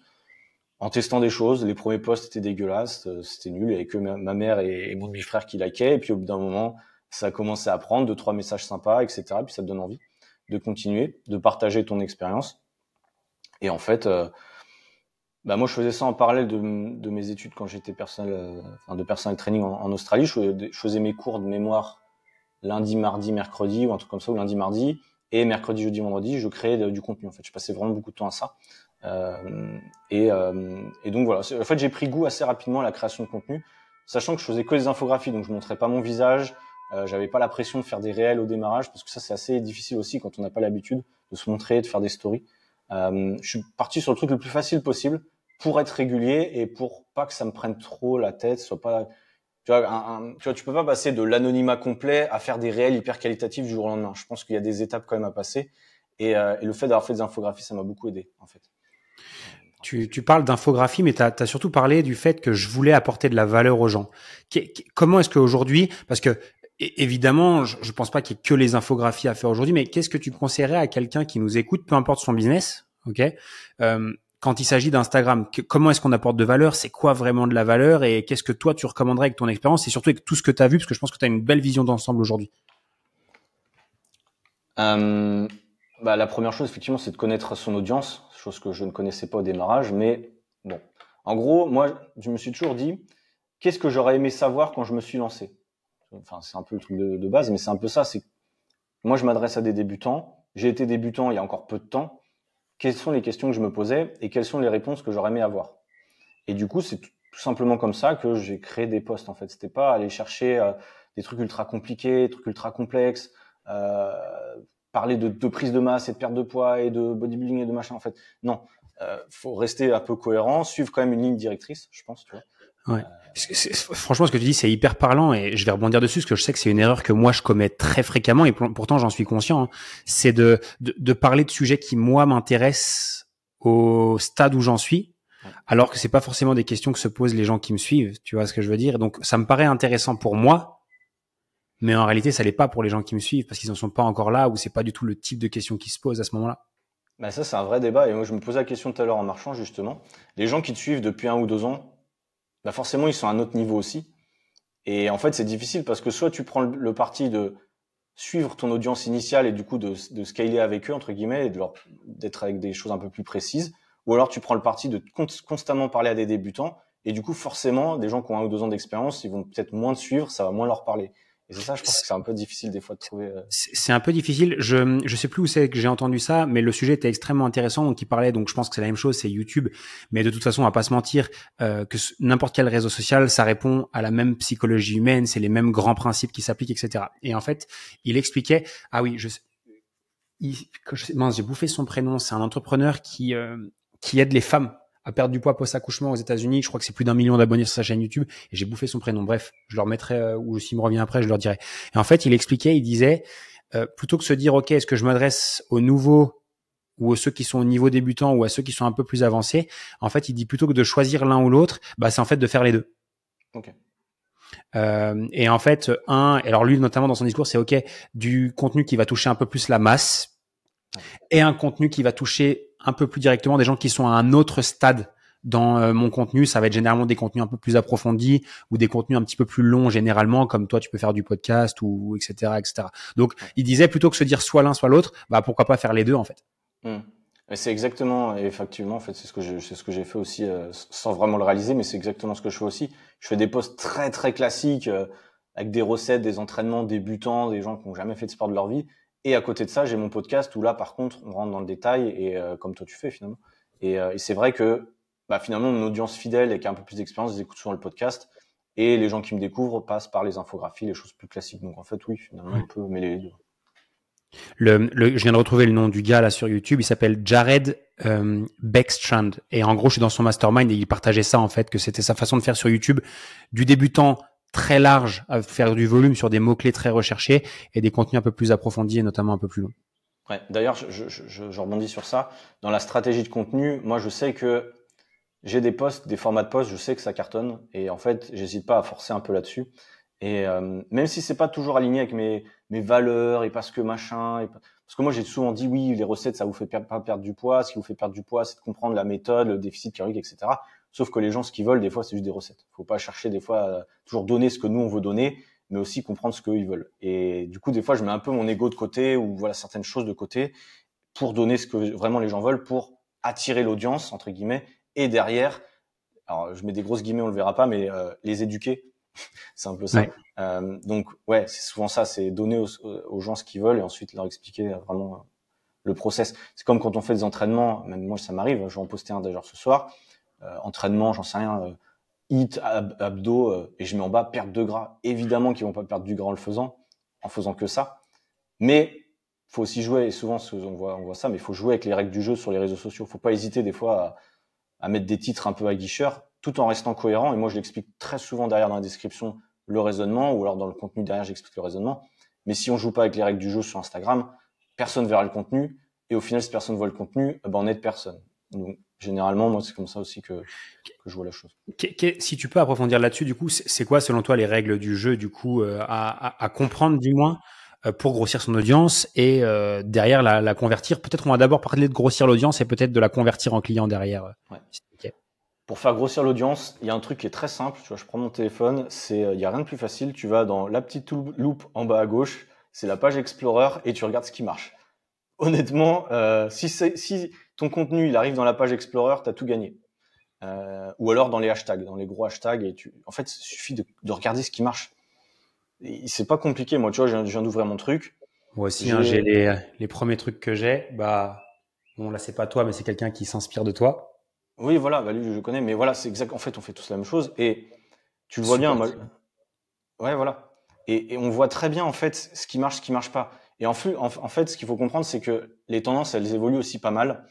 en testant des choses. Les premiers posts étaient dégueulasses, c'était nul, il y avait que ma mère et mon demi-frère qui likaient, et puis au bout d'un moment, ça a commencé à prendre 2-3 messages sympas, etc. Puis ça te donne envie de continuer, de partager ton expérience. Et en fait, moi je faisais ça en parallèle de mes études quand j'étais de personal training en Australie. Je faisais mes cours de mémoire lundi, mardi, mercredi ou un truc comme ça, ou lundi, mardi, et mercredi, jeudi, vendredi, je créais du contenu. En fait, je passais vraiment beaucoup de temps à ça. Et donc voilà. En fait, j'ai pris goût assez rapidement à la création de contenu, sachant que je faisais que des infographies, donc je montrais pas mon visage. J'avais pas la pression de faire des réels au démarrage, parce que ça c'est assez difficile aussi quand on n'a pas l'habitude de se montrer, de faire des stories. Je suis parti sur le truc le plus facile possible pour être régulier et pour pas que ça me prenne trop la tête, soit pas, tu vois, tu peux pas passer de l'anonymat complet à faire des réels hyper qualitatifs du jour au lendemain. Je pense qu'il y a des étapes quand même à passer, et le fait d'avoir fait des infographies, ça m'a beaucoup aidé en fait. Tu parles d'infographie, mais tu as surtout parlé du fait que je voulais apporter de la valeur aux gens. Comment est-ce qu'aujourd'hui, parce que évidemment, je pense pas qu'il y ait que les infographies à faire aujourd'hui, mais qu'est-ce que tu conseillerais à quelqu'un qui nous écoute, peu importe son business, ok, quand il s'agit d'Instagram, comment est-ce qu'on apporte de valeur? C'est quoi vraiment de la valeur? Et qu'est-ce que toi, tu recommanderais avec ton expérience et surtout avec tout ce que tu as vu? Parce que je pense que tu as une belle vision d'ensemble aujourd'hui. La première chose, effectivement, c'est de connaître son audience, chose que je ne connaissais pas au démarrage. Mais bon, en gros, moi, je me suis toujours dit, qu'est-ce que j'aurais aimé savoir quand je me suis lancé? Enfin, c'est un peu le truc de base, mais c'est un peu ça. C'est moi, je m'adresse à des débutants. J'ai été débutant il y a encore peu de temps. Quelles sont les questions que je me posais et quelles sont les réponses que j'aurais aimé avoir? Et du coup, c'est tout simplement comme ça que j'ai créé des posts. En fait, c'était pas aller chercher des trucs ultra compliqués, des trucs ultra complexes, parler de prise de masse et de perte de poids et de bodybuilding et de machin. En fait, non. Faut rester un peu cohérent, suivre quand même une ligne directrice, je pense. Tu vois. Ouais. Franchement, ce que tu dis, c'est hyper parlant et je vais rebondir dessus parce que je sais que c'est une erreur que moi je commets très fréquemment et pourtant j'en suis conscient. Hein. C'est de parler de sujets qui moi m'intéressent au stade où j'en suis, alors que c'est pas forcément des questions que se posent les gens qui me suivent. Tu vois ce que je veux dire? Donc ça me paraît intéressant pour moi, mais en réalité ça l'est pas pour les gens qui me suivent parce qu'ils en sont pas encore là ou c'est pas du tout le type de questions qui se posent à ce moment-là. Ça c'est un vrai débat et moi je me posais la question tout à l'heure en marchant justement. Les gens qui te suivent depuis 1 ou 2 ans. Forcément, ils sont à un autre niveau aussi. Et en fait, c'est difficile parce que soit tu prends le parti de suivre ton audience initiale et du coup de scaler avec eux, entre guillemets, et d'être avec des choses un peu plus précises, ou alors tu prends le parti de constamment parler à des débutants, et du coup, forcément, des gens qui ont 1 ou 2 ans d'expérience, ils vont peut-être moins te suivre, ça va moins leur parler. Et c'est ça, je pense que c'est un peu difficile des fois de trouver. C'est un peu difficile. Je sais plus où c'est que j'ai entendu ça, mais le sujet était extrêmement intéressant. Donc il parlait, donc je pense que c'est la même chose, c'est YouTube. Mais de toute façon, on va pas se mentir que n'importe quel réseau social, ça répond à la même psychologie humaine, c'est les mêmes grands principes qui s'appliquent, etc. Et en fait, il expliquait. Ah oui, mince, j'ai bouffé son prénom. C'est un entrepreneur qui aide les femmes à perdre du poids post-accouchement aux États-Unis. Je crois que c'est plus d'1 million d'abonnés sur sa chaîne YouTube et j'ai bouffé son prénom. Bref, je leur mettrai ou s'il me revient après, je leur dirai. Et en fait, il expliquait, il disait plutôt que se dire OK, est-ce que je m'adresse aux nouveaux ou à ceux qui sont au niveau débutant ou à ceux qui sont un peu plus avancés, en fait, il dit plutôt que de choisir l'un ou l'autre, bah, c'est en fait de faire les deux. Ok. Et en fait, alors lui notamment dans son discours, c'est ok, du contenu qui va toucher un peu plus la masse et un contenu qui va toucher un peu plus directement des gens qui sont à un autre stade dans mon contenu. Ça va être généralement des contenus un peu plus approfondis ou des contenus un petit peu plus longs généralement, comme toi tu peux faire du podcast ou etc etc. Donc il disait plutôt que se dire soit l'un soit l'autre, bah pourquoi pas faire les deux en fait. Et c'est exactement, et effectivement, en fait, c'est ce que j'ai fait aussi, sans vraiment le réaliser, mais c'est exactement ce que je fais aussi. Je fais des posts très très classiques, avec des recettes, des entraînements débutants, des gens qui n'ont jamais fait de sport de leur vie. Et à côté de ça, j'ai mon podcast où là, par contre, on rentre dans le détail et comme toi tu fais finalement. Et c'est vrai que bah, finalement, mon audience fidèle et qui a un peu plus d'expérience, ils écoutent souvent le podcast. Et les gens qui me découvrent passent par les infographies, les choses plus classiques. Donc en fait, oui, finalement, on peut mêler les deux. Je viens de retrouver le nom du gars là sur YouTube. Il s'appelle Jared Beckstrand. Et en gros, je suis dans son mastermind et il partageait ça en fait, que c'était sa façon de faire sur YouTube, du débutant très large à faire du volume sur des mots-clés très recherchés et des contenus un peu plus approfondis et notamment un peu plus longs. Ouais. D'ailleurs, je rebondis sur ça. Dans la stratégie de contenu, moi, je sais que j'ai des posts, des formats de posts, je sais que ça cartonne. Et en fait, j'hésite pas à forcer un peu là-dessus. Et même si c'est pas toujours aligné avec mes valeurs et parce que machin, parce que moi j'ai souvent dit oui, les recettes ça vous fait pas perdre du poids, ce qui vous fait perdre du poids c'est de comprendre la méthode, le déficit calorique, etc. Sauf que les gens ce qu'ils veulent des fois c'est juste des recettes. Faut pas chercher des fois toujours donner ce que nous on veut donner, mais aussi comprendre ce qu'eux ils veulent. Et du coup des fois je mets un peu mon ego de côté ou voilà certaines choses de côté pour donner ce que vraiment les gens veulent, pour attirer l'audience entre guillemets et derrière, alors je mets des grosses guillemets on le verra pas, mais les éduquer. C'est un peu ça. Ouais. Donc ouais, c'est souvent ça, c'est donner aux gens ce qu'ils veulent et ensuite leur expliquer vraiment le process. C'est comme quand on fait des entraînements, même moi ça m'arrive, je vais en poster un d'ailleurs ce soir, entraînement, j'en sais rien, HIIT, abdos, et je mets en bas perte de gras. Évidemment qu'ils vont pas perdre du gras en faisant que ça, mais faut aussi jouer, et souvent on voit ça, mais il faut jouer avec les règles du jeu sur les réseaux sociaux. Faut pas hésiter des fois à mettre des titres un peu aguicheurs, tout en restant cohérent. Et moi, je l'explique très souvent derrière dans la description le raisonnement, ou alors dans le contenu derrière, j'explique le raisonnement. Mais si on joue pas avec les règles du jeu sur Instagram, personne verra le contenu. Et au final, si personne voit le contenu, ben on aide personne. Donc, généralement, moi, c'est comme ça aussi que je vois la chose. Si tu peux approfondir là-dessus, du coup, c'est quoi selon toi les règles du jeu, du coup, à comprendre du moins pour grossir son audience et derrière la convertir. Peut-être on va d'abord parler de grossir l'audience et peut-être de la convertir en client derrière. Ouais. Okay. Pour faire grossir l'audience, il y a un truc qui est très simple. Tu vois, je prends mon téléphone, il y a rien de plus facile. Tu vas dans la petite loupe en bas à gauche, c'est la page Explorer et tu regardes ce qui marche. Honnêtement, si ton contenu il arrive dans la page Explorer, t'as tout gagné. Ou alors dans les hashtags, dans les gros hashtags. Et en fait, il suffit de regarder ce qui marche. C'est pas compliqué. Moi, tu vois, je viens d'ouvrir mon truc. Moi aussi, j'ai les premiers trucs que j'ai. Bah, bon, là, c'est pas toi, mais c'est quelqu'un qui s'inspire de toi. Oui, voilà, bah lui, je connais, mais voilà, c'est exact. En fait, on fait tous la même chose et tu le vois bien. Moi, ouais, voilà. Et on voit très bien en fait ce qui marche pas. Et en fait, ce qu'il faut comprendre, c'est que les tendances, elles évoluent aussi pas mal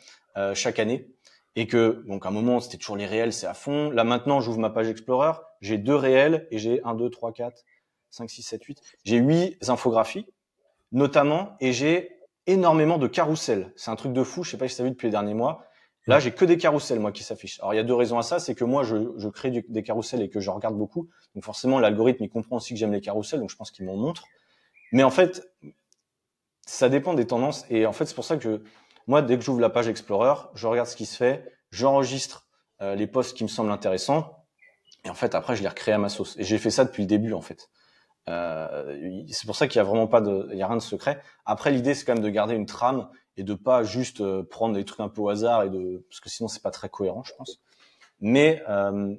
chaque année. Et que, donc, à un moment, c'était toujours les réels, c'est à fond. Là, maintenant, j'ouvre ma page Explorer, j'ai 2 réels et j'ai 1, 2, 3, 4, 5, 6, 7, 8. J'ai 8 infographies, notamment, et j'ai énormément de carousels. C'est un truc de fou, je sais pas si tu as vu depuis les derniers mois. Là, j'ai que des carousels, moi, qui s'affichent. Alors, il y a 2 raisons à ça. C'est que moi, je crée des carousels et que je regarde beaucoup. Donc, forcément, l'algorithme, il comprend aussi que j'aime les carousels. Donc, je pense qu'il m'en montre. Mais en fait, ça dépend des tendances. Et en fait, c'est pour ça que moi, dès que j'ouvre la page Explorer, je regarde ce qui se fait. J'enregistre les posts qui me semblent intéressants. Et en fait, après, je les recrée à ma sauce. Et j'ai fait ça depuis le début, en fait. C'est pour ça qu'il y a vraiment pas il y a rien de secret. Après, l'idée, c'est quand même de garder une trame et de pas juste prendre des trucs un peu au hasard parce que sinon c'est pas très cohérent, je pense. Mais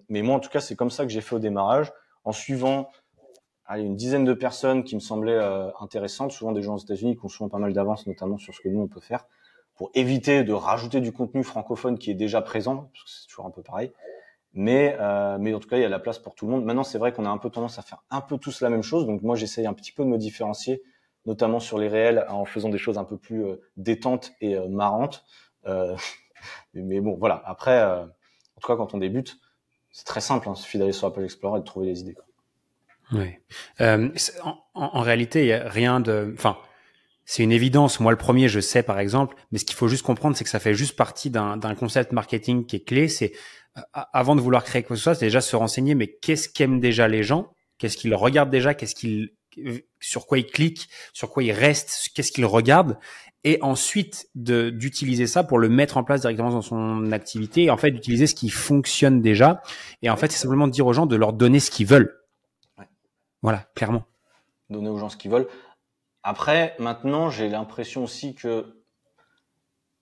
moi, en tout cas, c'est comme ça que j'ai fait au démarrage, en suivant une dizaine de personnes qui me semblaient intéressantes, souvent des gens aux États-Unis qui ont souvent pas mal d'avance, notamment sur ce que nous on peut faire, pour éviter de rajouter du contenu francophone qui est déjà présent, parce que c'est toujours un peu pareil. Mais en tout cas, il y a la place pour tout le monde. Maintenant, c'est vrai qu'on a un peu tendance à faire un peu tous la même chose. Donc moi, j'essaye un petit peu de me différencier, notamment sur les réels, en faisant des choses un peu plus détentes et marrantes. Mais bon, voilà. Après, en tout cas, quand on débute, c'est très simple. Il suffit d'aller sur la page Explorer et de trouver des idées. Oui. En réalité, il y a rien de. Enfin, C'est une évidence. Moi, le premier, je sais, par exemple, mais ce qu'il faut juste comprendre, c'est que ça fait juste partie d'un concept marketing qui est clé. C'est, avant de vouloir créer quoi que ce soit, c'est déjà se renseigner, mais qu'est-ce qu'aiment déjà les gens? Qu'est-ce qu'ils regardent déjà? Sur quoi ils cliquent? Sur quoi ils restent? Qu'est-ce qu'ils regardent? Et ensuite, d'utiliser ça pour le mettre en place directement dans son activité. Et en fait, d'utiliser ce qui fonctionne déjà. Et en fait, c'est simplement de dire aux gens de leur donner ce qu'ils veulent. Ouais. Voilà, clairement. Donner aux gens ce qu'ils veulent. Après, maintenant, j'ai l'impression aussi que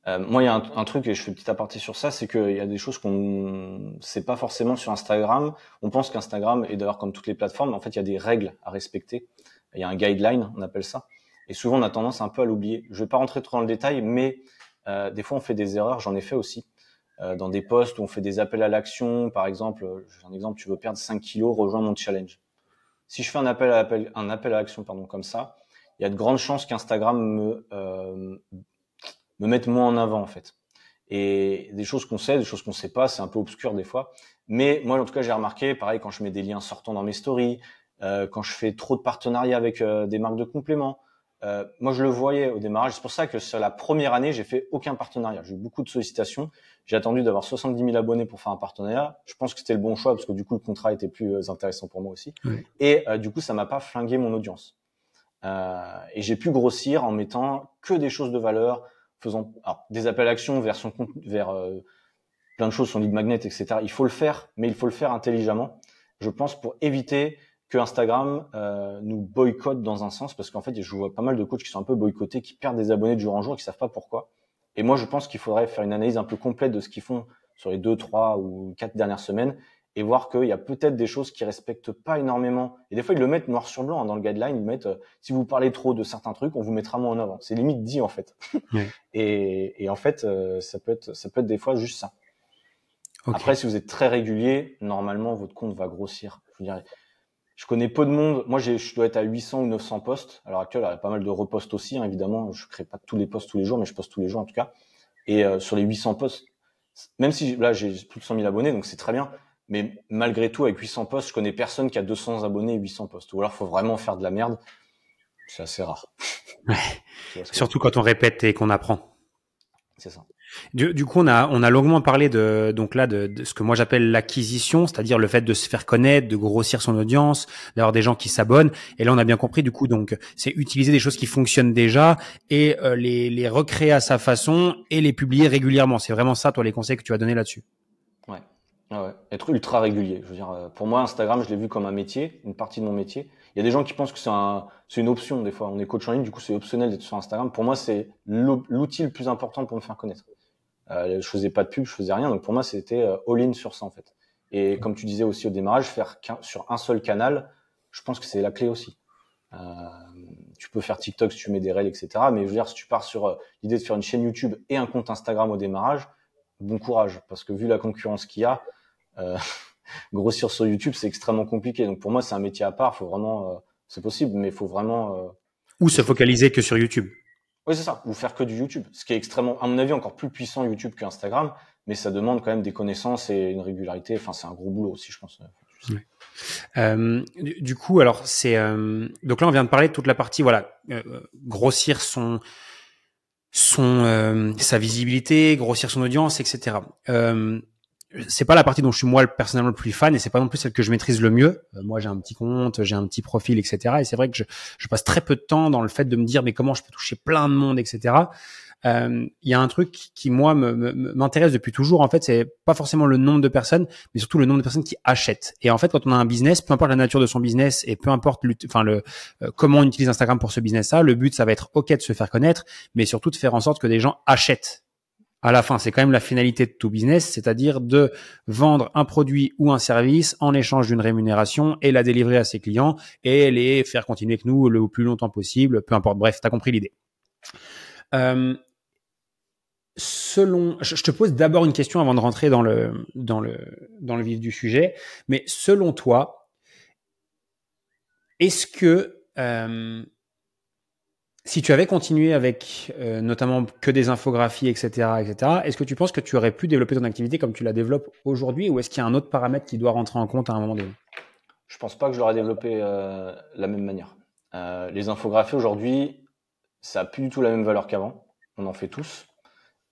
moi, il y a un truc, et je fais un petit aparté sur ça, c'est qu'il y a des choses qu'on sait pas forcément sur Instagram. On pense qu'Instagram, et d'ailleurs comme toutes les plateformes, en fait, il y a des règles à respecter. Il y a un guideline, on appelle ça. Et souvent, on a tendance un peu à l'oublier. Je vais pas rentrer trop dans le détail, mais des fois, on fait des erreurs. J'en ai fait aussi. Dans des posts où on fait des appels à l'action. Par exemple, j'ai un exemple, tu veux perdre 5 kilos, rejoins mon challenge. Si je fais un appel à l'action, pardon, comme ça, il y a de grandes chances qu'Instagram me mettre moins en avant en fait. Et des choses qu'on sait, des choses qu'on sait pas, c'est un peu obscur des fois. Mais moi, en tout cas, j'ai remarqué, pareil, quand je mets des liens sortants dans mes stories, quand je fais trop de partenariats avec des marques de compléments, moi, je le voyais au démarrage. C'est pour ça que sur la première année, j'ai fait aucun partenariat. J'ai eu beaucoup de sollicitations. J'ai attendu d'avoir 70 000 abonnés pour faire un partenariat. Je pense que c'était le bon choix parce que du coup, le contrat était plus intéressant pour moi aussi. Oui. Et du coup, ça m'a pas flingué mon audience. Et j'ai pu grossir en mettant que des choses de valeur, faisant des appels à l'action vers plein de choses, son lead magnet, etc. Il faut le faire, mais il faut le faire intelligemment, je pense, pour éviter que Instagram nous boycotte dans un sens, parce qu'en fait, je vois pas mal de coachs qui sont un peu boycottés, qui perdent des abonnés de jour en jour et qui savent pas pourquoi. Et moi, je pense qu'il faudrait faire une analyse un peu complète de ce qu'ils font sur les 2, 3 ou 4 dernières semaines et voir qu'il y a peut-être des choses qui respectent pas énormément. Et des fois, ils le mettent noir sur blanc dans le guideline. Ils mettent si vous parlez trop de certains trucs, on vous mettra moins en avant. C'est limite dit en fait. Ouais. Et en fait, ça peut être des fois juste ça. Okay. Après, si vous êtes très régulier, normalement, votre compte va grossir. Je dirais. Je connais peu de monde. Moi, je dois être à 800 ou 900 posts. À l'heure actuelle, il y a pas mal de reposts aussi, hein, évidemment. Je crée pas tous les posts tous les jours, mais je poste tous les jours en tout cas. Et sur les 800 posts, même si là, j'ai plus de 100 000 abonnés, donc c'est très bien. Mais malgré tout, avec 800 posts, je connais personne qui a 200 abonnés et 800 posts. Ou alors, faut vraiment faire de la merde. C'est assez rare. Ouais. Surtout quand on répète et qu'on apprend. C'est ça. Du coup, on a longuement parlé de ce que moi j'appelle l'acquisition, c'est-à-dire le fait de se faire connaître, de grossir son audience, d'avoir des gens qui s'abonnent. Et là, on a bien compris, du coup, donc, c'est utiliser des choses qui fonctionnent déjà et les recréer à sa façon et les publier régulièrement. C'est vraiment ça, toi, les conseils que tu as donnés là-dessus. Ouais. Ah ouais. Être ultra régulier. Je veux dire, pour moi, Instagram, je l'ai vu comme un métier, une partie de mon métier. Il y a des gens qui pensent que c'est une option, des fois. On est coach en ligne, du coup, c'est optionnel d'être sur Instagram. Pour moi, c'est l'outil le plus important pour me faire connaître. Je faisais pas de pub, je faisais rien. Donc, pour moi, c'était all-in sur ça, en fait. Et comme tu disais aussi au démarrage, faire sur un seul canal, je pense que c'est la clé aussi. Tu peux faire TikTok si tu mets des reels, etc. Mais je veux dire, si tu pars sur l'idée de faire une chaîne YouTube et un compte Instagram au démarrage, bon courage. Parce que vu la concurrence qu'il y a, grossir sur YouTube, c'est extrêmement compliqué. Donc pour moi, c'est un métier à part. Faut vraiment, c'est possible, mais il faut vraiment. Ou se focaliser que sur YouTube. Oui, c'est ça. Ou faire que du YouTube. Ce qui est extrêmement, à mon avis, encore plus puissant YouTube qu'Instagram. Mais ça demande quand même des connaissances et une régularité. Enfin, c'est un gros boulot aussi, je pense. Ouais. Du coup, alors c'est donc là on vient de parler de toute la partie voilà grossir sa visibilité, grossir son audience, etc. C'est pas la partie dont je suis moi personnellement le plus fan et c'est pas non plus celle que je maîtrise le mieux. Moi, j'ai un petit compte, j'ai un petit profil, etc. Et c'est vrai que je passe très peu de temps dans le fait de me dire mais comment je peux toucher plein de monde, etc. Il y a un truc qui moi m'intéresse depuis toujours. En fait, c'est pas forcément le nombre de personnes, mais surtout le nombre de personnes qui achètent. Et en fait, quand on a un business, peu importe la nature de son business et peu importe comment on utilise Instagram pour ce business-là, le but ça va être ok de se faire connaître, mais surtout de faire en sorte que des gens achètent. À la fin, c'est quand même la finalité de tout business, c'est-à-dire de vendre un produit ou un service en échange d'une rémunération et la délivrer à ses clients et les faire continuer avec nous le plus longtemps possible, peu importe. Bref, t'as compris l'idée. Je te pose d'abord une question avant de rentrer dans le vif du sujet, mais selon toi, est-ce que si tu avais continué avec notamment que des infographies, etc., est-ce que tu penses que tu aurais pu développer ton activité comme tu la développes aujourd'hui ou est-ce qu'il y a un autre paramètre qui doit rentrer en compte à un moment donné? Je pense pas que je l'aurais développé de la même manière. Les infographies aujourd'hui, ça a plus du tout la même valeur qu'avant. On en fait tous.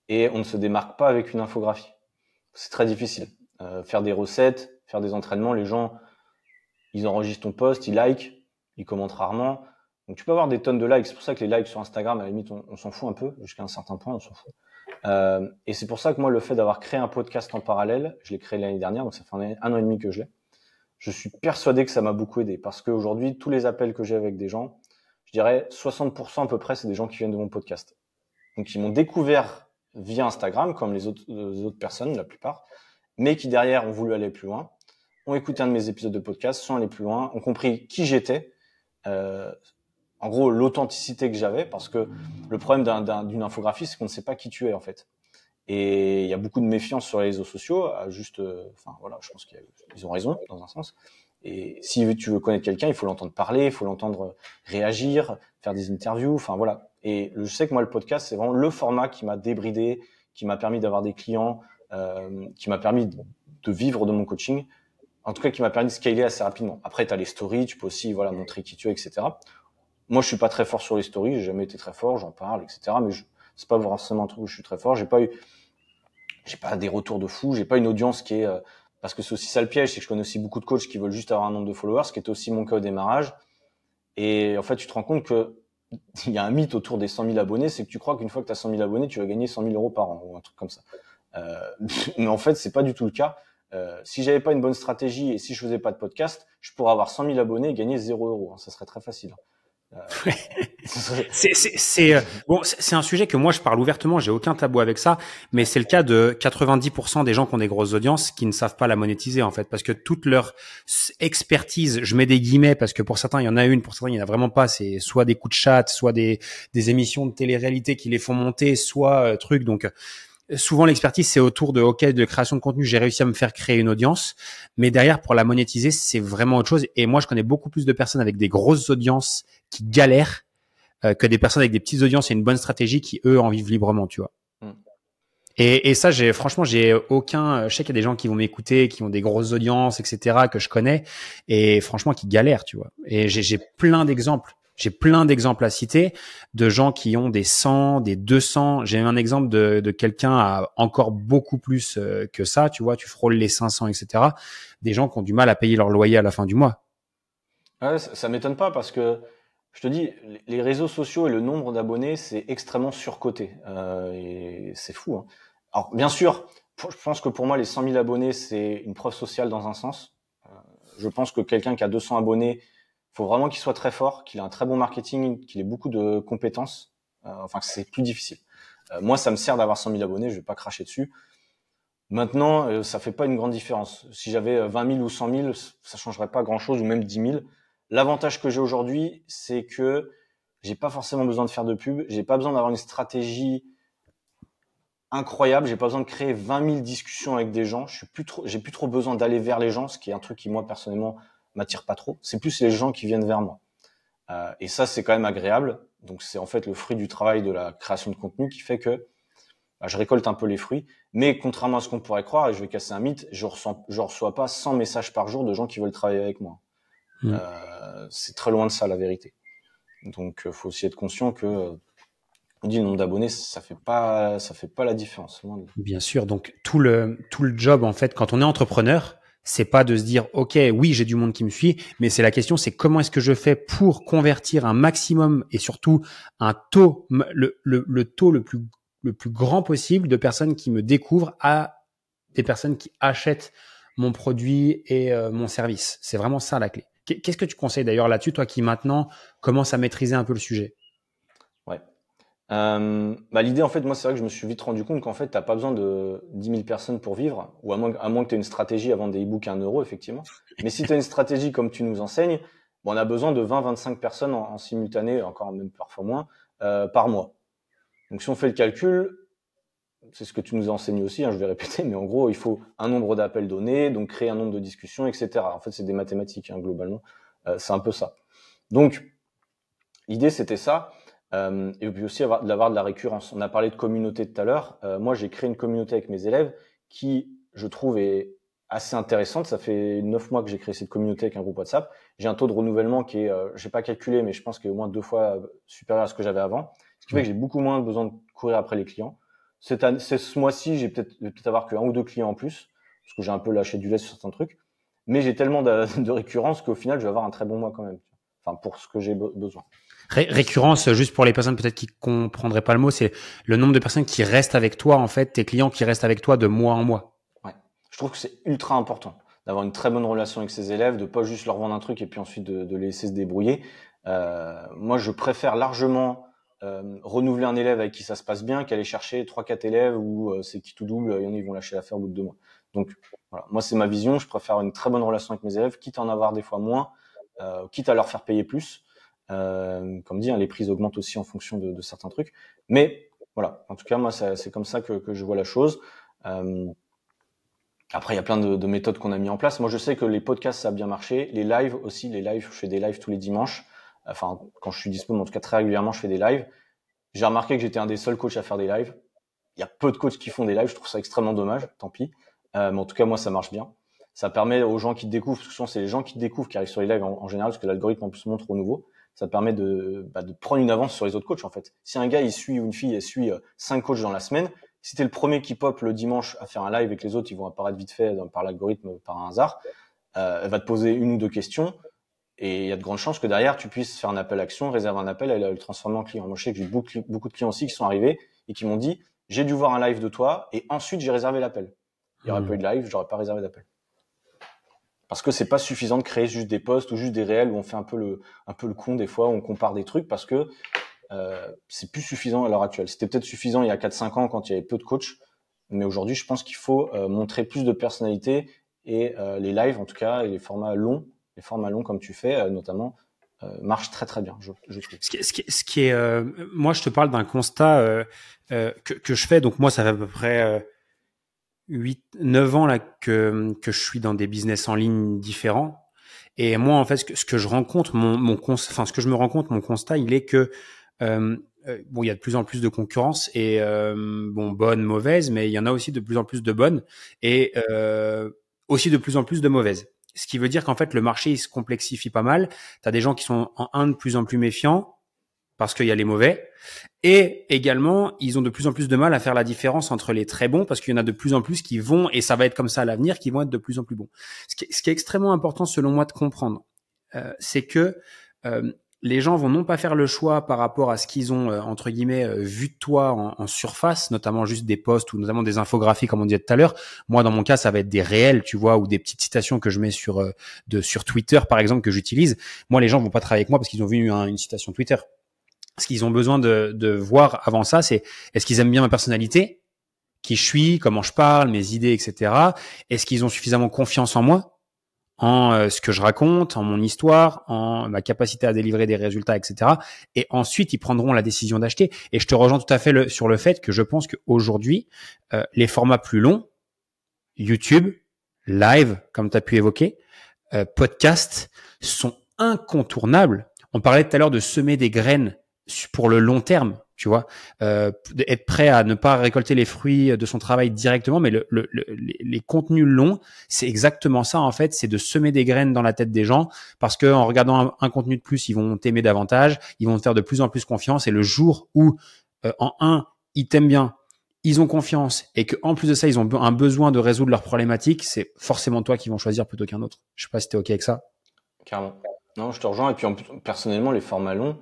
Et on ne se démarque pas avec une infographie. C'est très difficile. Faire des recettes, faire des entraînements, les gens, ils enregistrent ton post, ils likent, ils commentent rarement. Donc tu peux avoir des tonnes de likes. C'est pour ça que les likes sur Instagram, à la limite, on s'en fout un peu. Jusqu'à un certain point, on s'en fout. Et c'est pour ça que moi, le fait d'avoir créé un podcast en parallèle, je l'ai créé l'année dernière, donc ça fait un an et demi que je l'ai. Je suis persuadé que ça m'a beaucoup aidé parce qu'aujourd'hui, tous les appels que j'ai avec des gens, je dirais 60% à peu près, c'est des gens qui viennent de mon podcast. Donc, ils m'ont découvert via Instagram, comme les autres personnes, la plupart, mais qui derrière ont voulu aller plus loin, ont écouté un de mes épisodes de podcast, sont allés plus loin, ont compris qui j'étais, en gros, l'authenticité que j'avais, parce que le problème d'une infographie, c'est qu'on ne sait pas qui tu es, en fait. Et il y a beaucoup de méfiance sur les réseaux sociaux, enfin voilà, je pense qu'ils ont raison dans un sens. Et si tu veux connaître quelqu'un, il faut l'entendre parler, il faut l'entendre réagir, faire des interviews, enfin voilà. Et je sais que moi, le podcast, c'est vraiment le format qui m'a débridé, qui m'a permis d'avoir des clients, qui m'a permis de vivre de mon coaching, en tout cas qui m'a permis de scaler assez rapidement. Après, tu as les stories, tu peux aussi voilà montrer qui tu es, etc. Moi, je suis pas très fort sur les stories, j'ai jamais été très fort, j'en parle, etc. Mais c'est pas forcément un truc où je suis très fort. J'ai pas des retours de fou, j'ai pas une audience qui est parce que c'est aussi ça le piège, c'est que je connais aussi beaucoup de coachs qui veulent juste avoir un nombre de followers, ce qui était aussi mon cas au démarrage. Et en fait, tu te rends compte que il y a un mythe autour des 100 000 abonnés, c'est que tu crois qu'une fois que tu as 100 000 abonnés, tu vas gagner 100 000 euros par an ou un truc comme ça. Mais en fait, c'est pas du tout le cas. Si j'avais pas une bonne stratégie et si je faisais pas de podcast, je pourrais avoir 100 000 abonnés et gagner 0 euros. Ça serait très facile. C'est un sujet que moi je parle ouvertement, j'ai aucun tabou avec ça, mais c'est le cas de 90% des gens qui ont des grosses audiences qui ne savent pas la monétiser en fait, parce que toute leur expertise, je mets des guillemets parce que pour certains il y en a une, pour certains il y en a vraiment pas, c'est soit des coups de chat, soit des émissions de télé-réalité qui les font monter, soit trucs donc. Souvent, l'expertise, c'est autour de création de contenu. J'ai réussi à me faire créer une audience, mais derrière, pour la monétiser, c'est vraiment autre chose. Et moi, je connais beaucoup plus de personnes avec des grosses audiences qui galèrent que des personnes avec des petites audiences et une bonne stratégie qui, eux, en vivent librement, tu vois. Mm. Et ça, franchement, j'ai aucun, je sais qu'il y a des gens qui vont m'écouter, qui ont des grosses audiences, etc., que je connais, et franchement, qui galèrent, tu vois. Et j'ai plein d'exemples. J'ai plein d'exemples à citer de gens qui ont des 100, des 200. J'ai un exemple de quelqu'un à encore beaucoup plus que ça, tu vois, tu frôles les 500, etc. Des gens qui ont du mal à payer leur loyer à la fin du mois. Ouais, ça m'étonne pas parce que, je te dis, les réseaux sociaux et le nombre d'abonnés, c'est extrêmement surcoté. Et c'est fou. Hein. Alors, bien sûr, je pense que pour moi, les 100 000 abonnés, c'est une preuve sociale dans un sens. Je pense que quelqu'un qui a 200 abonnés, faut vraiment qu'il soit très fort, qu'il ait un très bon marketing, qu'il ait beaucoup de compétences. Enfin, c'est plus difficile. Moi, ça me sert d'avoir 100 000 abonnés, je vais pas cracher dessus. Maintenant, ça fait pas une grande différence. Si j'avais 20 000 ou 100 000, ça changerait pas grand-chose, ou même 10 000. L'avantage que j'ai aujourd'hui, c'est que j'ai pas forcément besoin de faire de pub, j'ai pas besoin d'avoir une stratégie incroyable, j'ai pas besoin de créer 20 000 discussions avec des gens. J'ai plus trop besoin d'aller vers les gens, ce qui est un truc qui moi personnellement m'attire pas trop. C'est plus les gens qui viennent vers moi. Et ça, c'est quand même agréable. Donc, c'est en fait le fruit du travail de la création de contenu qui fait que je récolte un peu les fruits. Mais contrairement à ce qu'on pourrait croire, et je vais casser un mythe, je reçois pas 100 messages par jour de gens qui veulent travailler avec moi. C'est très loin de ça, la vérité. Donc, faut aussi être conscient que on dit le nombre d'abonnés, ça fait pas la différence. Bien sûr. Donc, tout le job, en fait, quand on est entrepreneur, c'est pas de se dire, OK, oui, j'ai du monde qui me suit, mais c'est la question, c'est comment est-ce que je fais pour convertir un maximum et surtout un taux, le taux le plus grand possible de personnes qui me découvrent à des personnes qui achètent mon produit et mon service. C'est vraiment ça la clé. Qu'est-ce que tu conseilles d'ailleurs là-dessus, toi qui maintenant commence à maîtriser un peu le sujet? Ouais. L'idée, en fait, moi, c'est vrai que je me suis vite rendu compte qu'en fait, t'as pas besoin de 10 000 personnes pour vivre, ou à moins que tu aies une stratégie à vendre des e-books à 1 euro, effectivement. Mais si tu as une stratégie comme tu nous enseignes, on a besoin de 20-25 personnes en simultané, encore même parfois moins, par mois. Donc, si on fait le calcul, c'est ce que tu nous as enseigné aussi, hein, je vais répéter, mais en gros, il faut un nombre d'appels donnés, donc créer un nombre de discussions, etc. En fait, c'est des mathématiques, hein, globalement. C'est un peu ça. Donc, l'idée, c'était ça. Et puis aussi d'avoir de la récurrence. On a parlé de communauté tout à l'heure. Moi, j'ai créé une communauté avec mes élèves qui, je trouve, est assez intéressante. Ça fait 9 mois que j'ai créé cette communauté avec un groupe WhatsApp. J'ai un taux de renouvellement qui est, j'ai pas calculé, mais je pense qu'il est au moins 2 fois supérieur à ce que j'avais avant. Ce qui fait que j'ai beaucoup moins besoin de courir après les clients. Ce mois-ci, je vais peut-être avoir que 1 ou 2 clients en plus, parce que j'ai un peu lâché du lest sur certains trucs. Mais j'ai tellement de récurrence qu'au final, je vais avoir un très bon mois quand même. Enfin, pour ce que j'ai besoin. Récurrence, juste pour les personnes peut-être qui comprendraient pas le mot, c'est le nombre de personnes qui restent avec toi, en fait, tes clients qui restent avec toi de mois en mois. Ouais. Je trouve que c'est ultra important d'avoir une très bonne relation avec ses élèves, de pas juste leur vendre un truc et puis ensuite de les laisser se débrouiller. Moi, je préfère largement renouveler un élève avec qui ça se passe bien qu'aller chercher 3-4 élèves où c'est qui tout double, il y en a ils vont lâcher l'affaire au bout de 2 mois. Donc voilà, moi c'est ma vision, je préfère une très bonne relation avec mes élèves, quitte à en avoir des fois moins, quitte à leur faire payer plus. Comme dit, hein, les prix augmentent aussi en fonction de certains trucs. Mais voilà, en tout cas, moi c'est comme ça que je vois la chose. Après, il y a plein de méthodes qu'on a mis en place. Moi, je sais que les podcasts, ça a bien marché. Les lives aussi, je fais des lives tous les dimanches. Enfin, quand je suis dispo, mais en tout cas, très régulièrement, je fais des lives. J'ai remarqué que j'étais un des seuls coachs à faire des lives. Il y a peu de coachs qui font des lives. Je trouve ça extrêmement dommage. Tant pis. Mais en tout cas, moi, ça marche bien. Ça permet aux gens qui te découvrent, parce que souvent, c'est les gens qui te découvrent qui arrivent sur les lives en général, parce que l'algorithme, en plus, montre au nouveau. Ça permet de prendre une avance sur les autres coachs, en fait. Si un gars, il suit, ou une fille, elle suit 5 coachs dans la semaine, si t'es le premier qui pop le dimanche à faire un live et que les autres ils vont apparaître vite fait par l'algorithme par un hasard, elle va te poser 1 ou 2 questions et il y a de grandes chances que derrière tu puisses faire un appel à action, réserver un appel et le transformer en client. Moi je sais que j'ai beaucoup de clients aussi qui sont arrivés et qui m'ont dit j'ai dû voir un live de toi et ensuite j'ai réservé l'appel. Il y aurait pas eu de live, j'aurais pas réservé d'appel. Parce que c'est pas suffisant de créer juste des posts ou juste des réels où on fait un peu le con des fois, où on compare des trucs parce que c'est plus suffisant à l'heure actuelle. C'était peut-être suffisant il y a 4-5 ans quand il y avait peu de coachs, mais aujourd'hui, je pense qu'il faut montrer plus de personnalité et les lives, en tout cas, et les formats longs comme tu fais, notamment, marchent très très bien, je trouve. Ce qui est, moi, je te parle d'un constat que je fais. Donc moi, ça fait à peu près 8-9 ans là que je suis dans des business en ligne différents. Et moi, en fait, ce que je rencontre, ce que je me rends compte, mon constat, il est que bon, il y a de plus en plus de concurrence et bon, bonne, mauvaise, mais il y en a aussi de plus en plus de bonnes et aussi de plus en plus de mauvaises. Ce qui veut dire qu'en fait, le marché il se complexifie pas mal. Tu as des gens qui sont de plus en plus méfiants parce qu'il y a les mauvais. Et également, ils ont de plus en plus de mal à faire la différence entre les très bons parce qu'il y en a de plus en plus qui vont, et ça va être comme ça à l'avenir, qui vont être de plus en plus bons. Ce qui est extrêmement important selon moi de comprendre, c'est que les gens vont non pas faire le choix par rapport à ce qu'ils ont, entre guillemets, vu de toi en surface, notamment juste des posts ou notamment des infographies, comme on disait tout à l'heure. Moi, dans mon cas, ça va être des réels, tu vois, ou des petites citations que je mets sur Twitter, par exemple, que j'utilise. Moi, les gens vont pas travailler avec moi parce qu'ils ont vu une citation Twitter. Ce qu'ils ont besoin de voir avant ça, c'est est-ce qu'ils aiment bien ma personnalité, qui je suis, comment je parle, mes idées, etc. Est-ce qu'ils ont suffisamment confiance en moi, en ce que je raconte, en mon histoire, en ma capacité à délivrer des résultats, etc. Et ensuite, ils prendront la décision d'acheter. Et je te rejoins tout à fait sur le fait que je pense qu'aujourd'hui, les formats plus longs, YouTube, live, comme tu as pu évoquer, podcast, sont incontournables. On parlait tout à l'heure de semer des graines pour le long terme, tu vois, être prêt à ne pas récolter les fruits de son travail directement, mais les contenus longs, c'est exactement ça en fait, c'est de semer des graines dans la tête des gens, parce que en regardant un contenu de plus, ils vont t'aimer davantage, ils vont te faire de plus en plus confiance, et le jour où ils t'aiment bien, ils ont confiance, et qu'en plus de ça, ils ont un besoin de résoudre leurs problématiques, c'est forcément toi qui vont choisir plutôt qu'un autre. Je sais pas si t'es ok avec ça. Carrément. Non, je te rejoins. Et puis personnellement, les formats longs,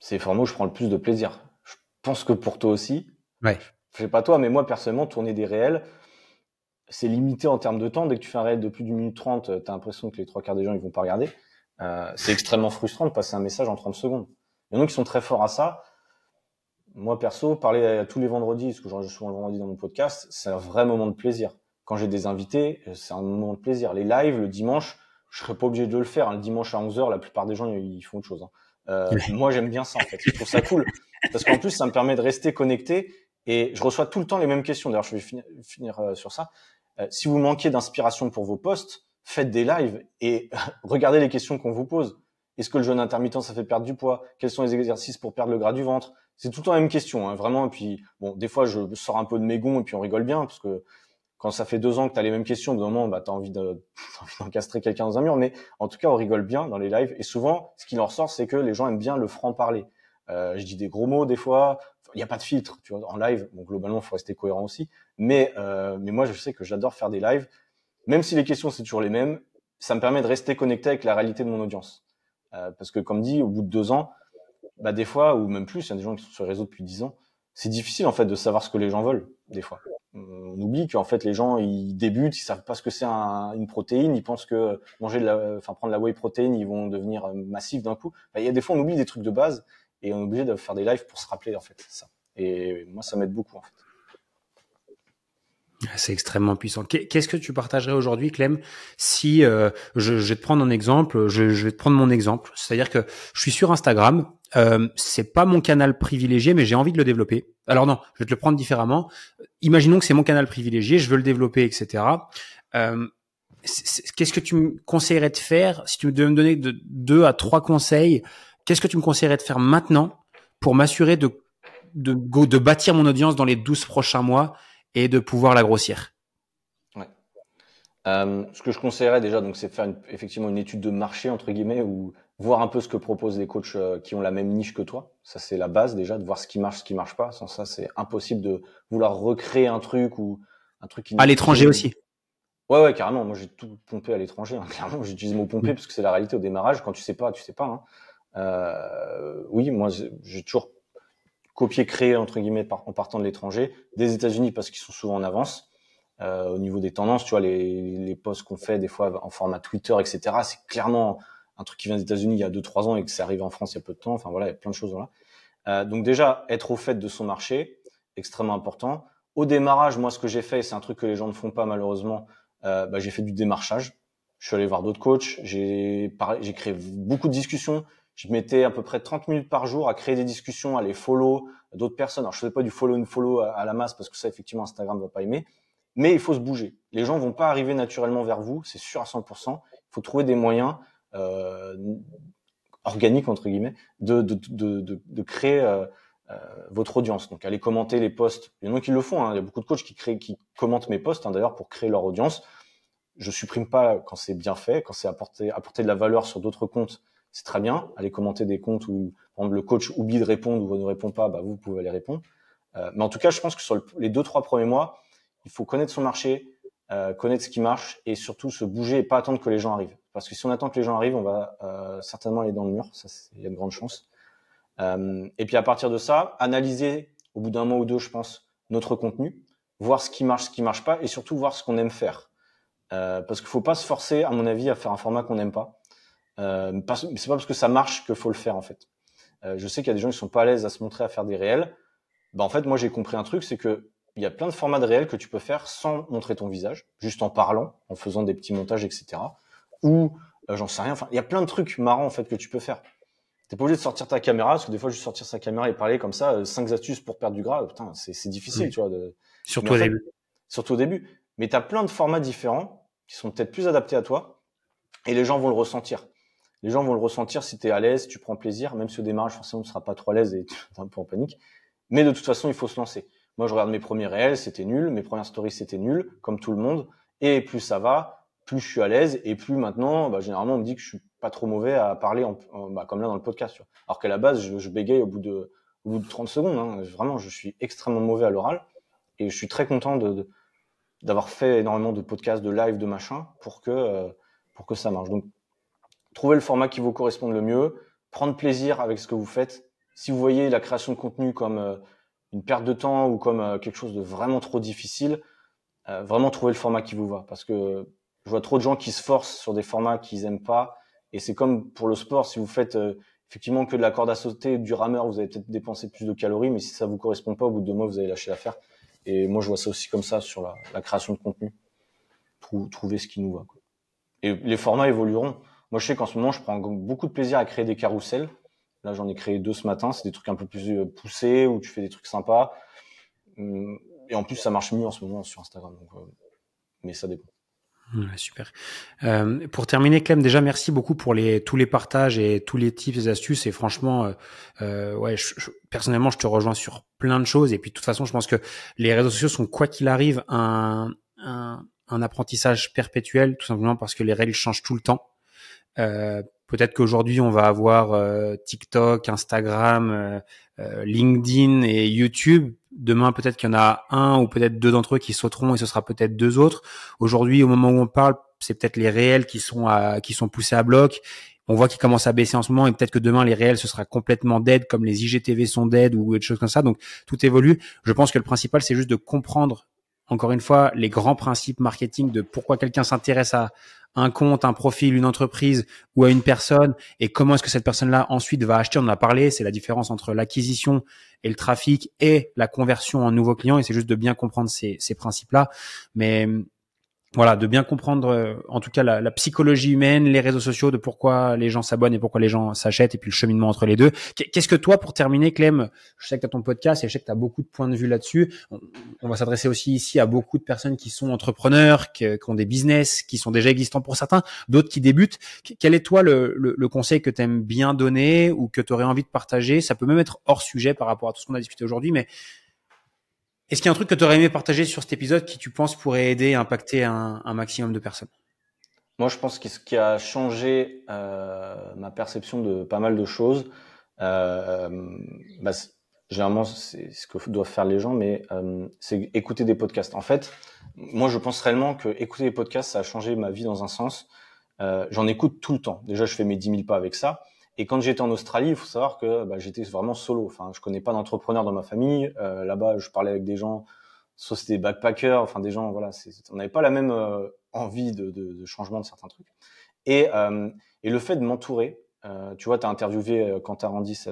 c'est les formats où je prends le plus de plaisir. Je pense que pour toi aussi. Ouais. Je sais pas toi, mais moi personnellement, tourner des réels, c'est limité en termes de temps. Dès que tu fais un réel de plus d'une minute 30, t'as l'impression que les 3 quarts des gens ils vont pas regarder. C'est extrêmement frustrant de passer un message en 30 secondes. Il y en a qui sont très forts à ça. Moi perso, parler tous les vendredis, parce que j'enregistre souvent le vendredi dans mon podcast, c'est un vrai moment de plaisir. Quand j'ai des invités, c'est un moment de plaisir. Les lives, le dimanche, je serais pas obligé de le faire. Le dimanche à 11h, la plupart des gens, ils font autre chose. Moi, j'aime bien ça, en fait. Je trouve ça cool. Parce qu'en plus, ça me permet de rester connecté et je reçois tout le temps les mêmes questions. D'ailleurs, je vais finir sur ça. Si vous manquez d'inspiration pour vos posts, faites des lives et regardez les questions qu'on vous pose. Est-ce que le jeûne intermittent, ça fait perdre du poids? Quels sont les exercices pour perdre le gras du ventre? C'est tout le temps la même question, hein, vraiment. Et puis, bon, des fois, je sors un peu de mes gonds et puis on rigole bien parce que quand ça fait 2 ans que tu as les mêmes questions, au bout d'un moment, bah, t'as envie d'encastrer quelqu'un dans un mur. Mais en tout cas, on rigole bien dans les lives. Et souvent, ce qui en ressort, c'est que les gens aiment bien le franc-parler. Je dis des gros mots des fois. Il n'y a pas de filtre, tu vois, en live. Donc globalement, il faut rester cohérent aussi. Mais moi, je sais que j'adore faire des lives. Même si les questions, c'est toujours les mêmes, ça me permet de rester connecté avec la réalité de mon audience. Parce que comme dit, au bout de 2 ans, bah, des fois, ou même plus, il y a des gens qui sont sur le réseau depuis 10 ans, c'est difficile en fait de savoir ce que les gens veulent, des fois. On oublie qu'en fait les gens ils débutent, ils savent pas ce que c'est une protéine, ils pensent que prendre la whey protéine, ils vont devenir massifs d'un coup. Il y a des fois on oublie des trucs de base et on est obligé de faire des lives pour se rappeler en fait ça. Et moi ça m'aide beaucoup en fait. C'est extrêmement puissant. Qu'est-ce que tu partagerais aujourd'hui, Clem, si je vais te prendre un exemple, je vais te prendre mon exemple, c'est-à-dire que je suis sur Instagram, c'est pas mon canal privilégié, mais j'ai envie de le développer. Alors non, je vais te le prendre différemment. Imaginons que c'est mon canal privilégié, je veux le développer, etc. Qu'est-ce que tu me conseillerais de faire si tu devais me donner de 2 à 3 conseils? Qu'est-ce que tu me conseillerais de faire maintenant pour m'assurer de bâtir mon audience dans les 12 prochains mois et de pouvoir la grossir? Ouais. Ce que je conseillerais déjà, donc, c'est de faire effectivement une étude de marché entre guillemets, ou voir un peu ce que proposent les coachs qui ont la même niche que toi. Ça c'est la base déjà, de voir ce qui marche pas. Sans ça, c'est impossible de vouloir recréer un truc ou un truc qui À l'étranger aussi. Ouais, carrément. Moi, j'ai tout pompé à l'étranger. Hein. Clairement, j'utilise le mot pomper parce que c'est la réalité au démarrage. Quand tu sais pas, tu sais pas. Hein. Oui, moi, j'ai toujours copié-créé entre guillemets en partant de l'étranger, des États-Unis parce qu'ils sont souvent en avance. Au niveau des tendances, tu vois, les posts qu'on fait des fois en format Twitter, etc. C'est clairement un truc qui vient des États-Unis il y a 2-3 ans et que c'est arrivé en France il y a peu de temps. Enfin voilà, il y a plein de choses là. Donc déjà, être au fait de son marché, extrêmement important. Au démarrage, moi, ce que j'ai fait, c'est un truc que les gens ne font pas malheureusement. J'ai fait du démarchage. Je suis allé voir d'autres coachs. J'ai créé beaucoup de discussions. Je mettais à peu près 30 minutes par jour à créer des discussions, à les follow d'autres personnes. Alors, je faisais pas du follow à la masse parce que ça, effectivement, Instagram va pas aimer. Mais il faut se bouger. Les gens vont pas arriver naturellement vers vous, c'est sûr à 100%. Il faut trouver des moyens organiques entre guillemets de créer votre audience. Donc, allez commenter les posts. Il y en a qui le font. Hein. Il y a beaucoup de coachs qui commentent mes posts d'ailleurs pour créer leur audience. Je supprime pas quand c'est bien fait, quand c'est apporter de la valeur sur d'autres comptes. C'est très bien. Allez commenter des comptes où, par exemple, le coach oublie de répondre ou ne répond pas, vous pouvez aller répondre. Mais en tout cas, je pense que sur les 2-3 premiers mois, il faut connaître son marché, connaître ce qui marche et surtout se bouger et pas attendre que les gens arrivent. Parce que si on attend que les gens arrivent, on va certainement aller dans le mur. Ça, il y a de grandes chances. Et puis à partir de ça, analyser au bout d'un mois ou 2, je pense, notre contenu, voir ce qui marche pas et surtout voir ce qu'on aime faire. Parce qu'il faut pas se forcer, à mon avis, à faire un format qu'on n'aime pas. C'est pas parce que ça marche qu'il faut le faire en fait. Je sais qu'il y a des gens qui sont pas à l'aise à se montrer, à faire des réels. En fait, moi j'ai compris un truc, c'est que il y a plein de formats de réels que tu peux faire sans montrer ton visage, juste en parlant, en faisant des petits montages, etc. Ou j'en sais rien. Enfin, il y a plein de trucs marrants en fait que tu peux faire. T'es pas obligé de sortir ta caméra, parce que des fois juste sortir sa caméra et parler comme ça, 5 astuces pour perdre du gras, putain, c'est difficile, oui. Tu vois. Surtout au début. Surtout au début. Mais t'as plein de formats différents qui sont peut-être plus adaptés à toi, et les gens vont le ressentir. Les gens vont le ressentir si tu es à l'aise, si tu prends plaisir, même si au démarrage, forcément, tu ne seras pas trop à l'aise et tu es un peu en panique. Mais de toute façon, il faut se lancer. Moi, je regarde mes premiers réels, c'était nul. Mes premières stories, c'était nul, comme tout le monde. Et plus ça va, plus je suis à l'aise. Et plus maintenant, généralement, on me dit que je suis pas trop mauvais à parler, comme là dans le podcast. Tu vois. Alors qu'à la base, je bégaye au bout de 30 secondes. Hein. Vraiment, je suis extrêmement mauvais à l'oral. Et je suis très content d'avoir fait énormément de podcasts, de live, de machin, pour que ça marche. Donc, trouvez le format qui vous correspond le mieux, prendre plaisir avec ce que vous faites. Si vous voyez la création de contenu comme une perte de temps ou comme quelque chose de vraiment trop difficile, vraiment trouver le format qui vous va. Parce que je vois trop de gens qui se forcent sur des formats qu'ils aiment pas. Et c'est comme pour le sport, si vous faites effectivement que de la corde à sauter, du rameur, vous allez peut-être dépenser plus de calories, mais si ça vous correspond pas, au bout de 2 mois, vous allez lâcher l'affaire. Et moi, je vois ça aussi comme ça sur la création de contenu. Trouver ce qui nous va, quoi. Et les formats évolueront. Moi, je sais qu'en ce moment, je prends beaucoup de plaisir à créer des carousels. Là, j'en ai créé 2 ce matin. C'est des trucs un peu plus poussés où tu fais des trucs sympas. Et en plus, ça marche mieux en ce moment sur Instagram. Donc, mais ça dépend. Ouais, super. Pour terminer, Clem, déjà merci beaucoup pour tous les partages et tous les tips et astuces. Et franchement, personnellement, je te rejoins sur plein de choses. Et puis, de toute façon, je pense que les réseaux sociaux sont, quoi qu'il arrive, un un apprentissage perpétuel, tout simplement parce que les règles changent tout le temps. Peut-être qu'aujourd'hui on va avoir TikTok, Instagram, LinkedIn et YouTube. Demain peut-être qu'il y en a un ou peut-être deux d'entre eux qui sauteront et ce sera peut-être deux autres. Aujourd'hui, au moment où on parle, c'est peut-être les réels qui sont poussés à bloc. On voit qu'ils commencent à baisser en ce moment et peut-être que demain les réels ce sera complètement dead comme les IGTV sont dead ou des choses comme ça. Donc tout évolue. Je pense que le principal c'est juste de comprendre encore une fois les grands principes marketing de pourquoi quelqu'un s'intéresse à un compte, un profil, une entreprise ou à une personne et comment est-ce que cette personne-là ensuite va acheter. On en a parlé, c'est la différence entre l'acquisition et le trafic et la conversion en nouveaux clients et c'est juste de bien comprendre ces principes-là. Mais voilà, de bien comprendre en tout cas la psychologie humaine, les réseaux sociaux, de pourquoi les gens s'abonnent et pourquoi les gens s'achètent et puis le cheminement entre les deux. Qu'est-ce que toi, pour terminer, Clem, je sais que tu as ton podcast et je sais que tu as beaucoup de points de vue là-dessus. On va s'adresser aussi ici à beaucoup de personnes qui sont entrepreneurs, qui ont des business, qui sont déjà existants pour certains, d'autres qui débutent. Quel est toi le conseil que tu aimes bien donner ou que tu aurais envie de partager? Ça peut même être hors sujet par rapport à tout ce qu'on a discuté aujourd'hui, mais est-ce qu'il y a un truc que tu aurais aimé partager sur cet épisode qui, tu penses, pourrait aider et impacter un maximum de personnes? Moi, je pense que ce qui a changé ma perception de pas mal de choses, euh, bah, généralement, c'est ce que doivent faire les gens, mais c'est écouter des podcasts. En fait, moi, je pense réellement que écouter des podcasts, ça a changé ma vie dans un sens. J'en écoute tout le temps. Déjà, je fais mes 10 000 pas avec ça. Et quand j'étais en Australie, il faut savoir que j'étais vraiment solo. Enfin, je connais pas d'entrepreneurs dans ma famille. Là-bas, je parlais avec des gens, soit c'était des backpackers, enfin des gens, voilà, on n'avait pas la même envie de changement de certains trucs. Et le fait de m'entourer, tu vois, tu as interviewé Quentin Randis,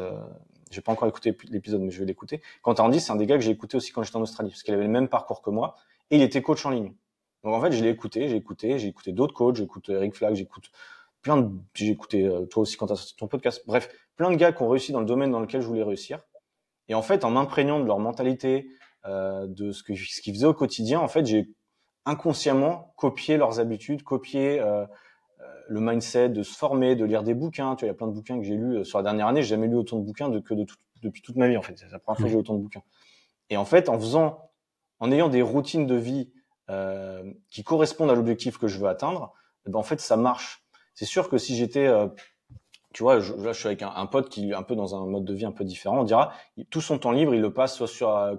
j'ai pas encore écouté l'épisode, mais je vais l'écouter. Quentin Randis, c'est un des gars que j'ai écouté aussi quand j'étais en Australie, parce qu'il avait le même parcours que moi, et il était coach en ligne. Donc en fait, je l'ai écouté, j'ai écouté d'autres coachs, j'écoute Eric Flack, j'ai écouté toi aussi quand tu as sorti ton podcast. Bref, plein de gars qui ont réussi dans le domaine dans lequel je voulais réussir. Et en fait, en m'imprégnant de leur mentalité, de ce qu'ils faisaient au quotidien, en fait, j'ai inconsciemment copié leurs habitudes, copié le mindset de se former, de lire des bouquins. Tu vois, il y a plein de bouquins que j'ai lus sur la dernière année. J'ai jamais lu autant de bouquins depuis toute ma vie, en fait. C'est la première fois que j'ai autant de bouquins. Et en fait, en ayant des routines de vie qui correspondent à l'objectif que je veux atteindre, en fait, ça marche. C'est sûr que si j'étais, tu vois, là, je suis avec un pote qui est un peu dans un mode de vie un peu différent. On dira, tout son temps libre, il le passe soit sur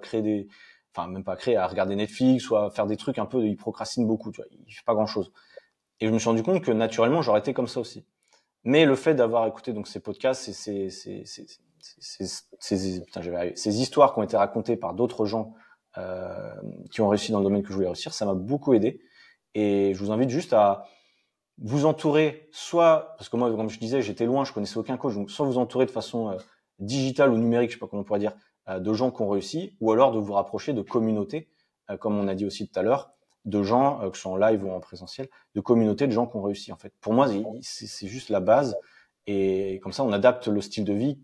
même pas créer, à regarder Netflix, soit à faire des trucs un peu, il procrastine beaucoup, tu vois, il fait pas grand chose. Et je me suis rendu compte que naturellement, j'aurais été comme ça aussi. Mais le fait d'avoir écouté donc ces podcasts, ces histoires qui ont été racontées par d'autres gens qui ont réussi dans le domaine que je voulais réussir, ça m'a beaucoup aidé. Et je vous invite juste à vous entourer, soit, parce que moi, comme je disais, j'étais loin, je connaissais aucun coach, donc soit vous entourer de façon digitale ou numérique, je sais pas comment on pourrait dire, de gens qui ont réussi, ou alors de vous rapprocher de communautés, comme on a dit aussi tout à l'heure, de gens, que ce soit en live ou en présentiel, de communautés de gens qui ont réussi, en fait. Pour moi, c'est juste la base, et comme ça, on adapte le style de vie,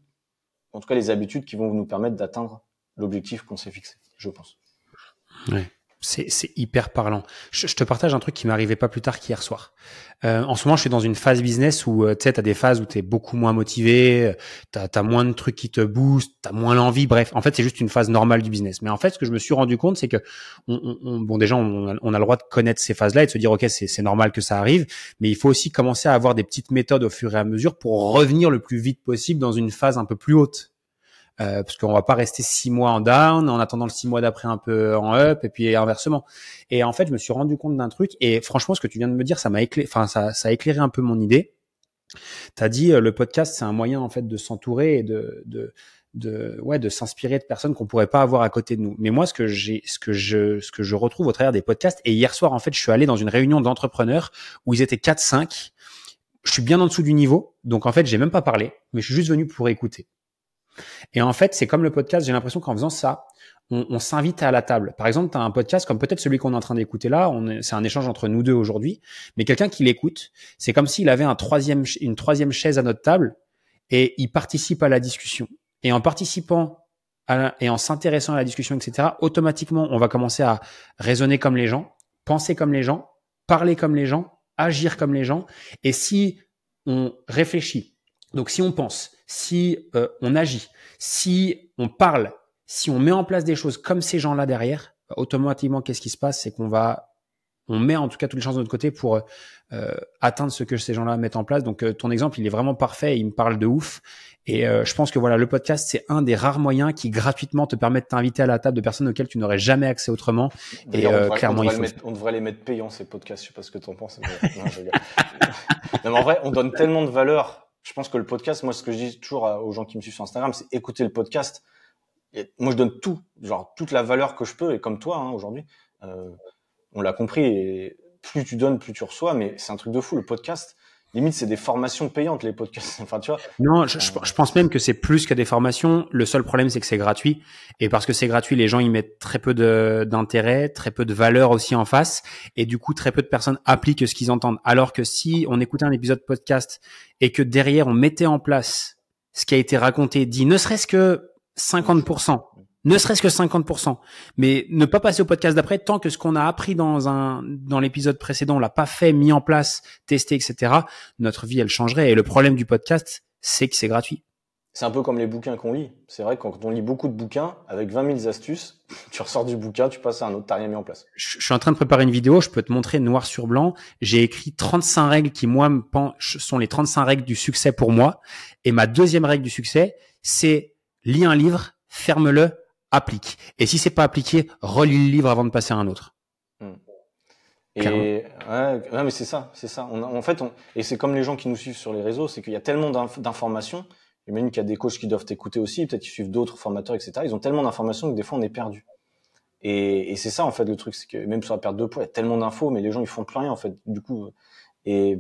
en tout cas les habitudes qui vont nous permettre d'atteindre l'objectif qu'on s'est fixé, je pense. Ouais. C'est hyper parlant. Je te partage un truc qui m'est arrivé pas plus tard qu'hier soir. En ce moment, je suis dans une phase business où tu sais, t'as des phases où t'es beaucoup moins motivé, t'as moins de trucs qui te boostent, t'as moins l'envie. Bref, en fait, c'est juste une phase normale du business. Mais en fait, ce que je me suis rendu compte, c'est que déjà, on a le droit de connaître ces phases-là et de se dire, ok, c'est normal que ça arrive. Mais il faut aussi commencer à avoir des petites méthodes au fur et à mesure pour revenir le plus vite possible dans une phase un peu plus haute. Parce qu'on va pas rester 6 mois en down en attendant le 6 mois d'après un peu en up et puis inversement. Et en fait, je me suis rendu compte d'un truc et franchement, ce que tu viens de me dire, ça a éclairé un peu mon idée. T'as dit le podcast, c'est un moyen en fait de s'entourer et de s'inspirer de personnes qu'on pourrait pas avoir à côté de nous. Mais moi, ce que je retrouve au travers des podcasts, et hier soir, en fait, je suis allé dans une réunion d'entrepreneurs où ils étaient 4-5. Je suis bien en dessous du niveau, donc en fait, j'ai même pas parlé, mais je suis juste venu pour écouter. Et en fait, c'est comme le podcast, j'ai l'impression qu'en faisant ça, on s'invite à la table. Par exemple, tu as un podcast comme peut-être celui qu'on est en train d'écouter là, c'est un échange entre nous deux aujourd'hui, mais quelqu'un qui l'écoute, c'est comme s'il avait une troisième chaise à notre table et il participe à la discussion. Et en participant et en s'intéressant à la discussion, etc., automatiquement, on va commencer à raisonner comme les gens, penser comme les gens, parler comme les gens, agir comme les gens. Et si on réfléchit, donc si on pense, si on agit, si on parle, si on met en place des choses comme ces gens-là derrière, automatiquement, qu'est-ce qui se passe? C'est qu'on va on met en tout cas toutes les chances de notre côté pour atteindre ce que ces gens-là mettent en place. Donc ton exemple, il est vraiment parfait, il me parle de ouf. Et je pense que voilà, le podcast, c'est un des rares moyens qui gratuitement te permet de t'inviter à la table de personnes auxquelles tu n'aurais jamais accès autrement. D'ailleurs, Clairement, on devrait les mettre payants, ces podcasts. Je sais pas ce que tu en penses. Mais... Non, non, mais en vrai, on donne tellement de valeur. Je pense que le podcast, moi, ce que je dis toujours aux gens qui me suivent sur Instagram, c'est écouter le podcast. Et moi, je donne tout, genre toute la valeur que je peux. Et comme toi, hein, aujourd'hui, on l'a compris. Et plus tu donnes, plus tu reçois. Mais c'est un truc de fou. Le podcast, limite, c'est des formations payantes, les podcasts. Enfin, tu vois. Non, je pense même que c'est plus que des formations. Le seul problème, c'est que c'est gratuit. Et parce que c'est gratuit, les gens y mettent très peu d'intérêt, très peu de valeur aussi en face. Et du coup, très peu de personnes appliquent ce qu'ils entendent. Alors que si on écoutait un épisode podcast et que derrière, on mettait en place ce qui a été raconté, dit ne serait-ce que 50%, ne serait-ce que 50%, mais ne pas passer au podcast d'après tant que ce qu'on a appris dans l'épisode précédent, on l'a pas fait, mis en place, testé, etc. Notre vie, elle changerait. Et le problème du podcast, c'est que c'est gratuit. C'est un peu comme les bouquins qu'on lit. C'est vrai que quand on lit beaucoup de bouquins, avec 20 000 astuces, tu ressors du bouquin, tu passes à un autre, t'as rien mis en place. Je suis en train de préparer une vidéo, je peux te montrer noir sur blanc. J'ai écrit 35 règles qui, moi, sont les 35 règles du succès pour moi. Et ma deuxième règle du succès, c'est lis un livre, ferme-le, applique. Et si c'est pas appliqué, relis le livre avant de passer à un autre. Et ouais, mais c'est ça. Et c'est comme les gens qui nous suivent sur les réseaux, c'est qu'il y a tellement d'informations. J'imagine qu'il y a des coachs qui doivent t'écouter aussi, peut-être qu'ils suivent d'autres formateurs, etc. Ils ont tellement d'informations que des fois on est perdu. Et c'est ça en fait le truc, c'est que même sur la perte de poids, il y a tellement d'infos, mais les gens ils font plus rien en fait. Du coup, et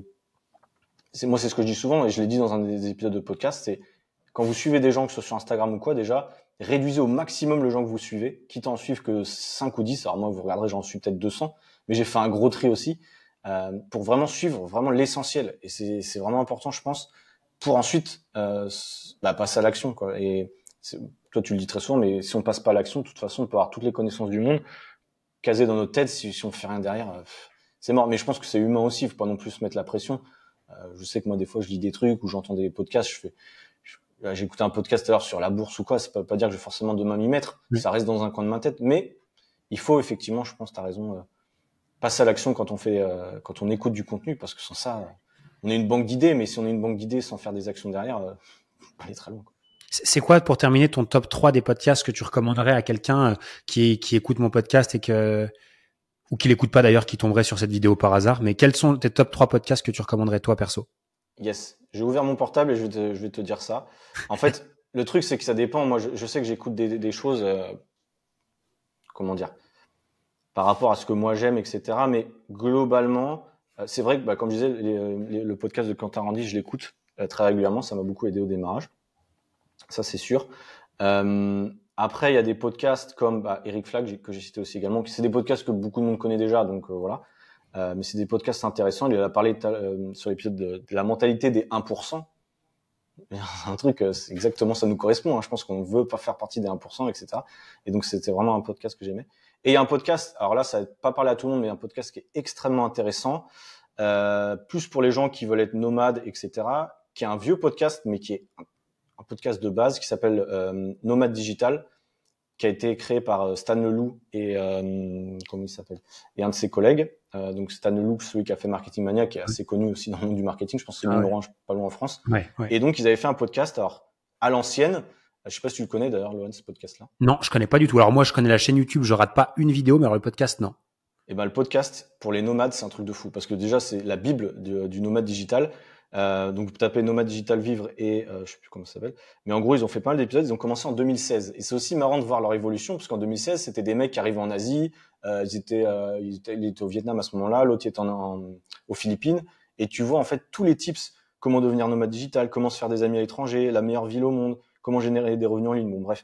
c'est ce que je dis souvent, et je l'ai dit dans un des épisodes de podcast, c'est quand vous suivez des gens, que ce soit sur Instagram ou quoi, déjà réduisez au maximum le gens que vous suivez, quitte à en suivre que 5 ou 10. Alors moi, vous regarderez, j'en suis peut-être 200, mais j'ai fait un gros tri aussi pour vraiment suivre vraiment l'essentiel. Et c'est vraiment important, je pense, pour ensuite passer à l'action, quoi. Et toi, tu le dis très souvent, mais si on passe pas à l'action, de toute façon, on peut avoir toutes les connaissances du monde casées dans notre tête. Si on fait rien derrière, c'est mort. Mais je pense que c'est humain aussi. Faut pas non plus se mettre la pression. Je sais que moi, des fois, je lis des trucs ou j'entends des podcasts. J'ai écouté un podcast tout à l'heure sur la bourse ou quoi. Ça peut pas dire que je vais forcément demain m'y mettre. Ça reste dans un coin de ma tête. Mais il faut effectivement, je pense, t'as raison, passer à l'action quand on écoute du contenu, parce que sans ça, on est une banque d'idées, mais si on est une banque d'idées sans faire des actions derrière, on peut aller très loin, quoi. C'est quoi, pour terminer, ton top 3 des podcasts que tu recommanderais à quelqu'un qui écoute mon podcast ou qui l'écoute pas d'ailleurs, qui tomberait sur cette vidéo par hasard, mais quels sont tes top 3 podcasts que tu recommanderais toi perso? Yes. J'ai ouvert mon portable et je vais te dire ça. En fait, le truc, c'est que ça dépend. Moi, je sais que j'écoute des choses, comment dire, par rapport à ce que moi j'aime, etc. Mais globalement, c'est vrai que, comme je disais, le podcast de Quentin Randy, je l'écoute très régulièrement. Ça m'a beaucoup aidé au démarrage. Ça, c'est sûr. Après, il y a des podcasts comme Eric Flack, que j'ai cité aussi également. C'est des podcasts que beaucoup de monde connaît déjà, donc voilà. Mais c'est des podcasts intéressants. Il a parlé sur l'épisode de la mentalité des 1%. C'est un truc, c'est exactement, ça nous correspond. Hein. Je pense qu'on veut pas faire partie des 1%, etc. Et donc, c'était vraiment un podcast que j'aimais. Et il y a un podcast, alors là, ça va pas parler à tout le monde, mais un podcast qui est extrêmement intéressant, plus pour les gens qui veulent être nomades, etc., qui est un vieux podcast, mais qui est un podcast de base qui s'appelle Nomade Digital, qui a été créé par Stan Leloup et comment il s'appelle, et un de ses collègues. Donc Stan Leloup, celui qui a fait Marketing Mania, qui est assez connu aussi dans le monde du marketing. Je pense que c'est numéro 1, pas loin en France. Ouais. Et donc ils avaient fait un podcast, alors à l'ancienne. Je sais pas si tu le connais d'ailleurs, Lohan, ce podcast-là. Non, je connais pas du tout. Alors moi, je connais la chaîne YouTube, je rate pas une vidéo, mais alors le podcast, non. Et le podcast pour les nomades, c'est un truc de fou, parce que déjà c'est la bible du nomade digital. Donc vous tapez Nomade Digital Vivre et je sais plus comment ça s'appelle, mais en gros ils ont fait pas mal d'épisodes. Ils ont commencé en 2016 et c'est aussi marrant de voir leur évolution, parce qu'en 2016 c'était des mecs qui arrivaient en Asie, ils étaient au Vietnam à ce moment-là, l'autre était aux Philippines, et tu vois en fait tous les tips, comment devenir nomade digital, comment se faire des amis à l'étranger, la meilleure ville au monde, comment générer des revenus en ligne, bon bref,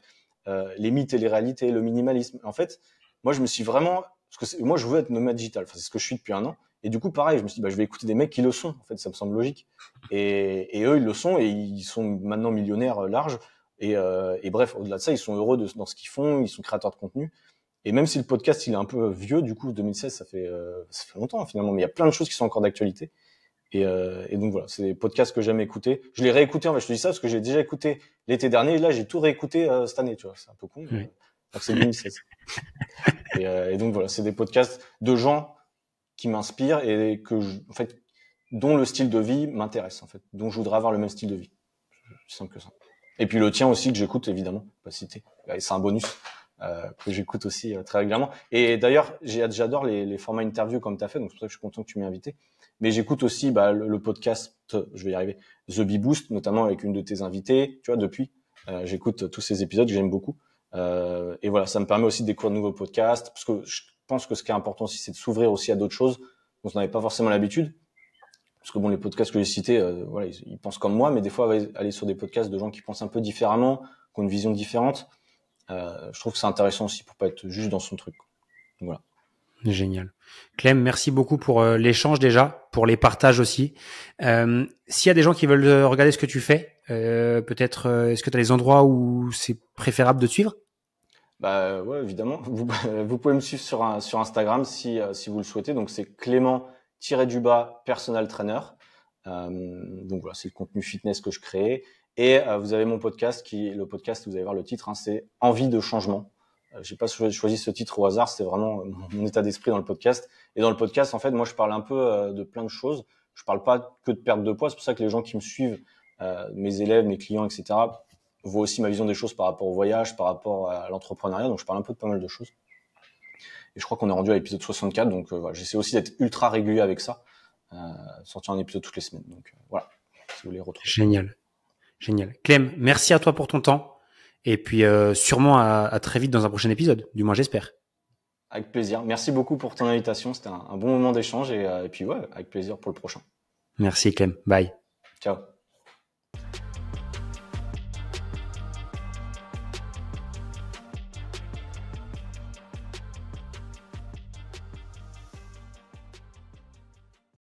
les mythes et les réalités, le minimalisme. En fait, moi je me suis vraiment, parce que moi je veux être nomade digital, enfin c'est ce que je suis depuis un an. Et du coup, pareil, je me suis dit, je vais écouter des mecs qui le sont. En fait, ça me semble logique. Et eux, ils le sont et ils sont maintenant millionnaires larges. Et bref, au-delà de ça, ils sont heureux dans ce qu'ils font. Ils sont créateurs de contenu. Et même si le podcast, il est un peu vieux, du coup, 2016, ça fait longtemps finalement. Mais il y a plein de choses qui sont encore d'actualité. Et donc voilà, c'est des podcasts que j'aime écouter. Je les réécoutais. En fait, je te dis ça parce que j'ai déjà écouté l'été dernier. Et là, j'ai tout réécouté cette année. Tu vois, c'est un peu con. Donc c'est 2016. et donc voilà, c'est des podcasts de gens qui m'inspirent et en fait, dont le style de vie m'intéresse, en fait, dont je voudrais avoir le même style de vie. C'est simple que ça. Et puis le tien aussi que j'écoute évidemment, pas citer. C'est un bonus que j'écoute aussi très régulièrement. Et d'ailleurs, j'adore les formats interview comme tu as fait, donc c'est pour ça que je suis content que tu m'aies invité. Mais j'écoute aussi le podcast, je vais y arriver, The Bee Boost, notamment avec une de tes invitées. Tu vois, depuis, j'écoute tous ces épisodes que j'aime beaucoup. Et voilà, ça me permet aussi de découvrir de nouveaux podcasts, parce que je pense que ce qui est important aussi, c'est de s'ouvrir aussi à d'autres choses dont on n'avait pas forcément l'habitude. Parce que bon, les podcasts que j'ai cités, voilà, ils pensent comme moi, mais des fois, aller sur des podcasts de gens qui pensent un peu différemment, qui ont une vision différente, je trouve que c'est intéressant aussi pour pas être juste dans son truc. Donc, voilà. Génial. Clem, merci beaucoup pour l'échange déjà, pour les partages aussi. S'il y a des gens qui veulent regarder ce que tu fais, peut-être, est-ce que tu as des endroits où c'est préférable de te suivre? Bah ouais, évidemment. Vous pouvez me suivre sur Instagram si vous le souhaitez. Donc c'est Clément-du-bas personal trainer. Donc voilà, c'est le contenu fitness que je crée. Et vous avez mon podcast le podcast, vous allez voir le titre, hein, c'est Envie de changement. J'ai pas choisi ce titre au hasard, c'est vraiment mon état d'esprit dans le podcast. Et dans le podcast, en fait, moi je parle un peu de plein de choses. Je parle pas que de perte de poids. C'est pour ça que les gens qui me suivent, mes élèves, mes clients, etc., voient aussi ma vision des choses par rapport au voyage, par rapport à l'entrepreneuriat. Donc je parle un peu de pas mal de choses. Et je crois qu'on est rendu à l'épisode 64. Donc voilà, j'essaie aussi d'être ultra régulier avec ça. Sortir un épisode toutes les semaines. Donc voilà, si vous voulez retrouver. Génial. Génial. Clem, merci à toi pour ton temps. Et puis sûrement à très vite dans un prochain épisode, du moins j'espère. Avec plaisir. Merci beaucoup pour ton invitation. C'était un bon moment d'échange et puis ouais, avec plaisir pour le prochain. Merci Clem. Bye. Ciao.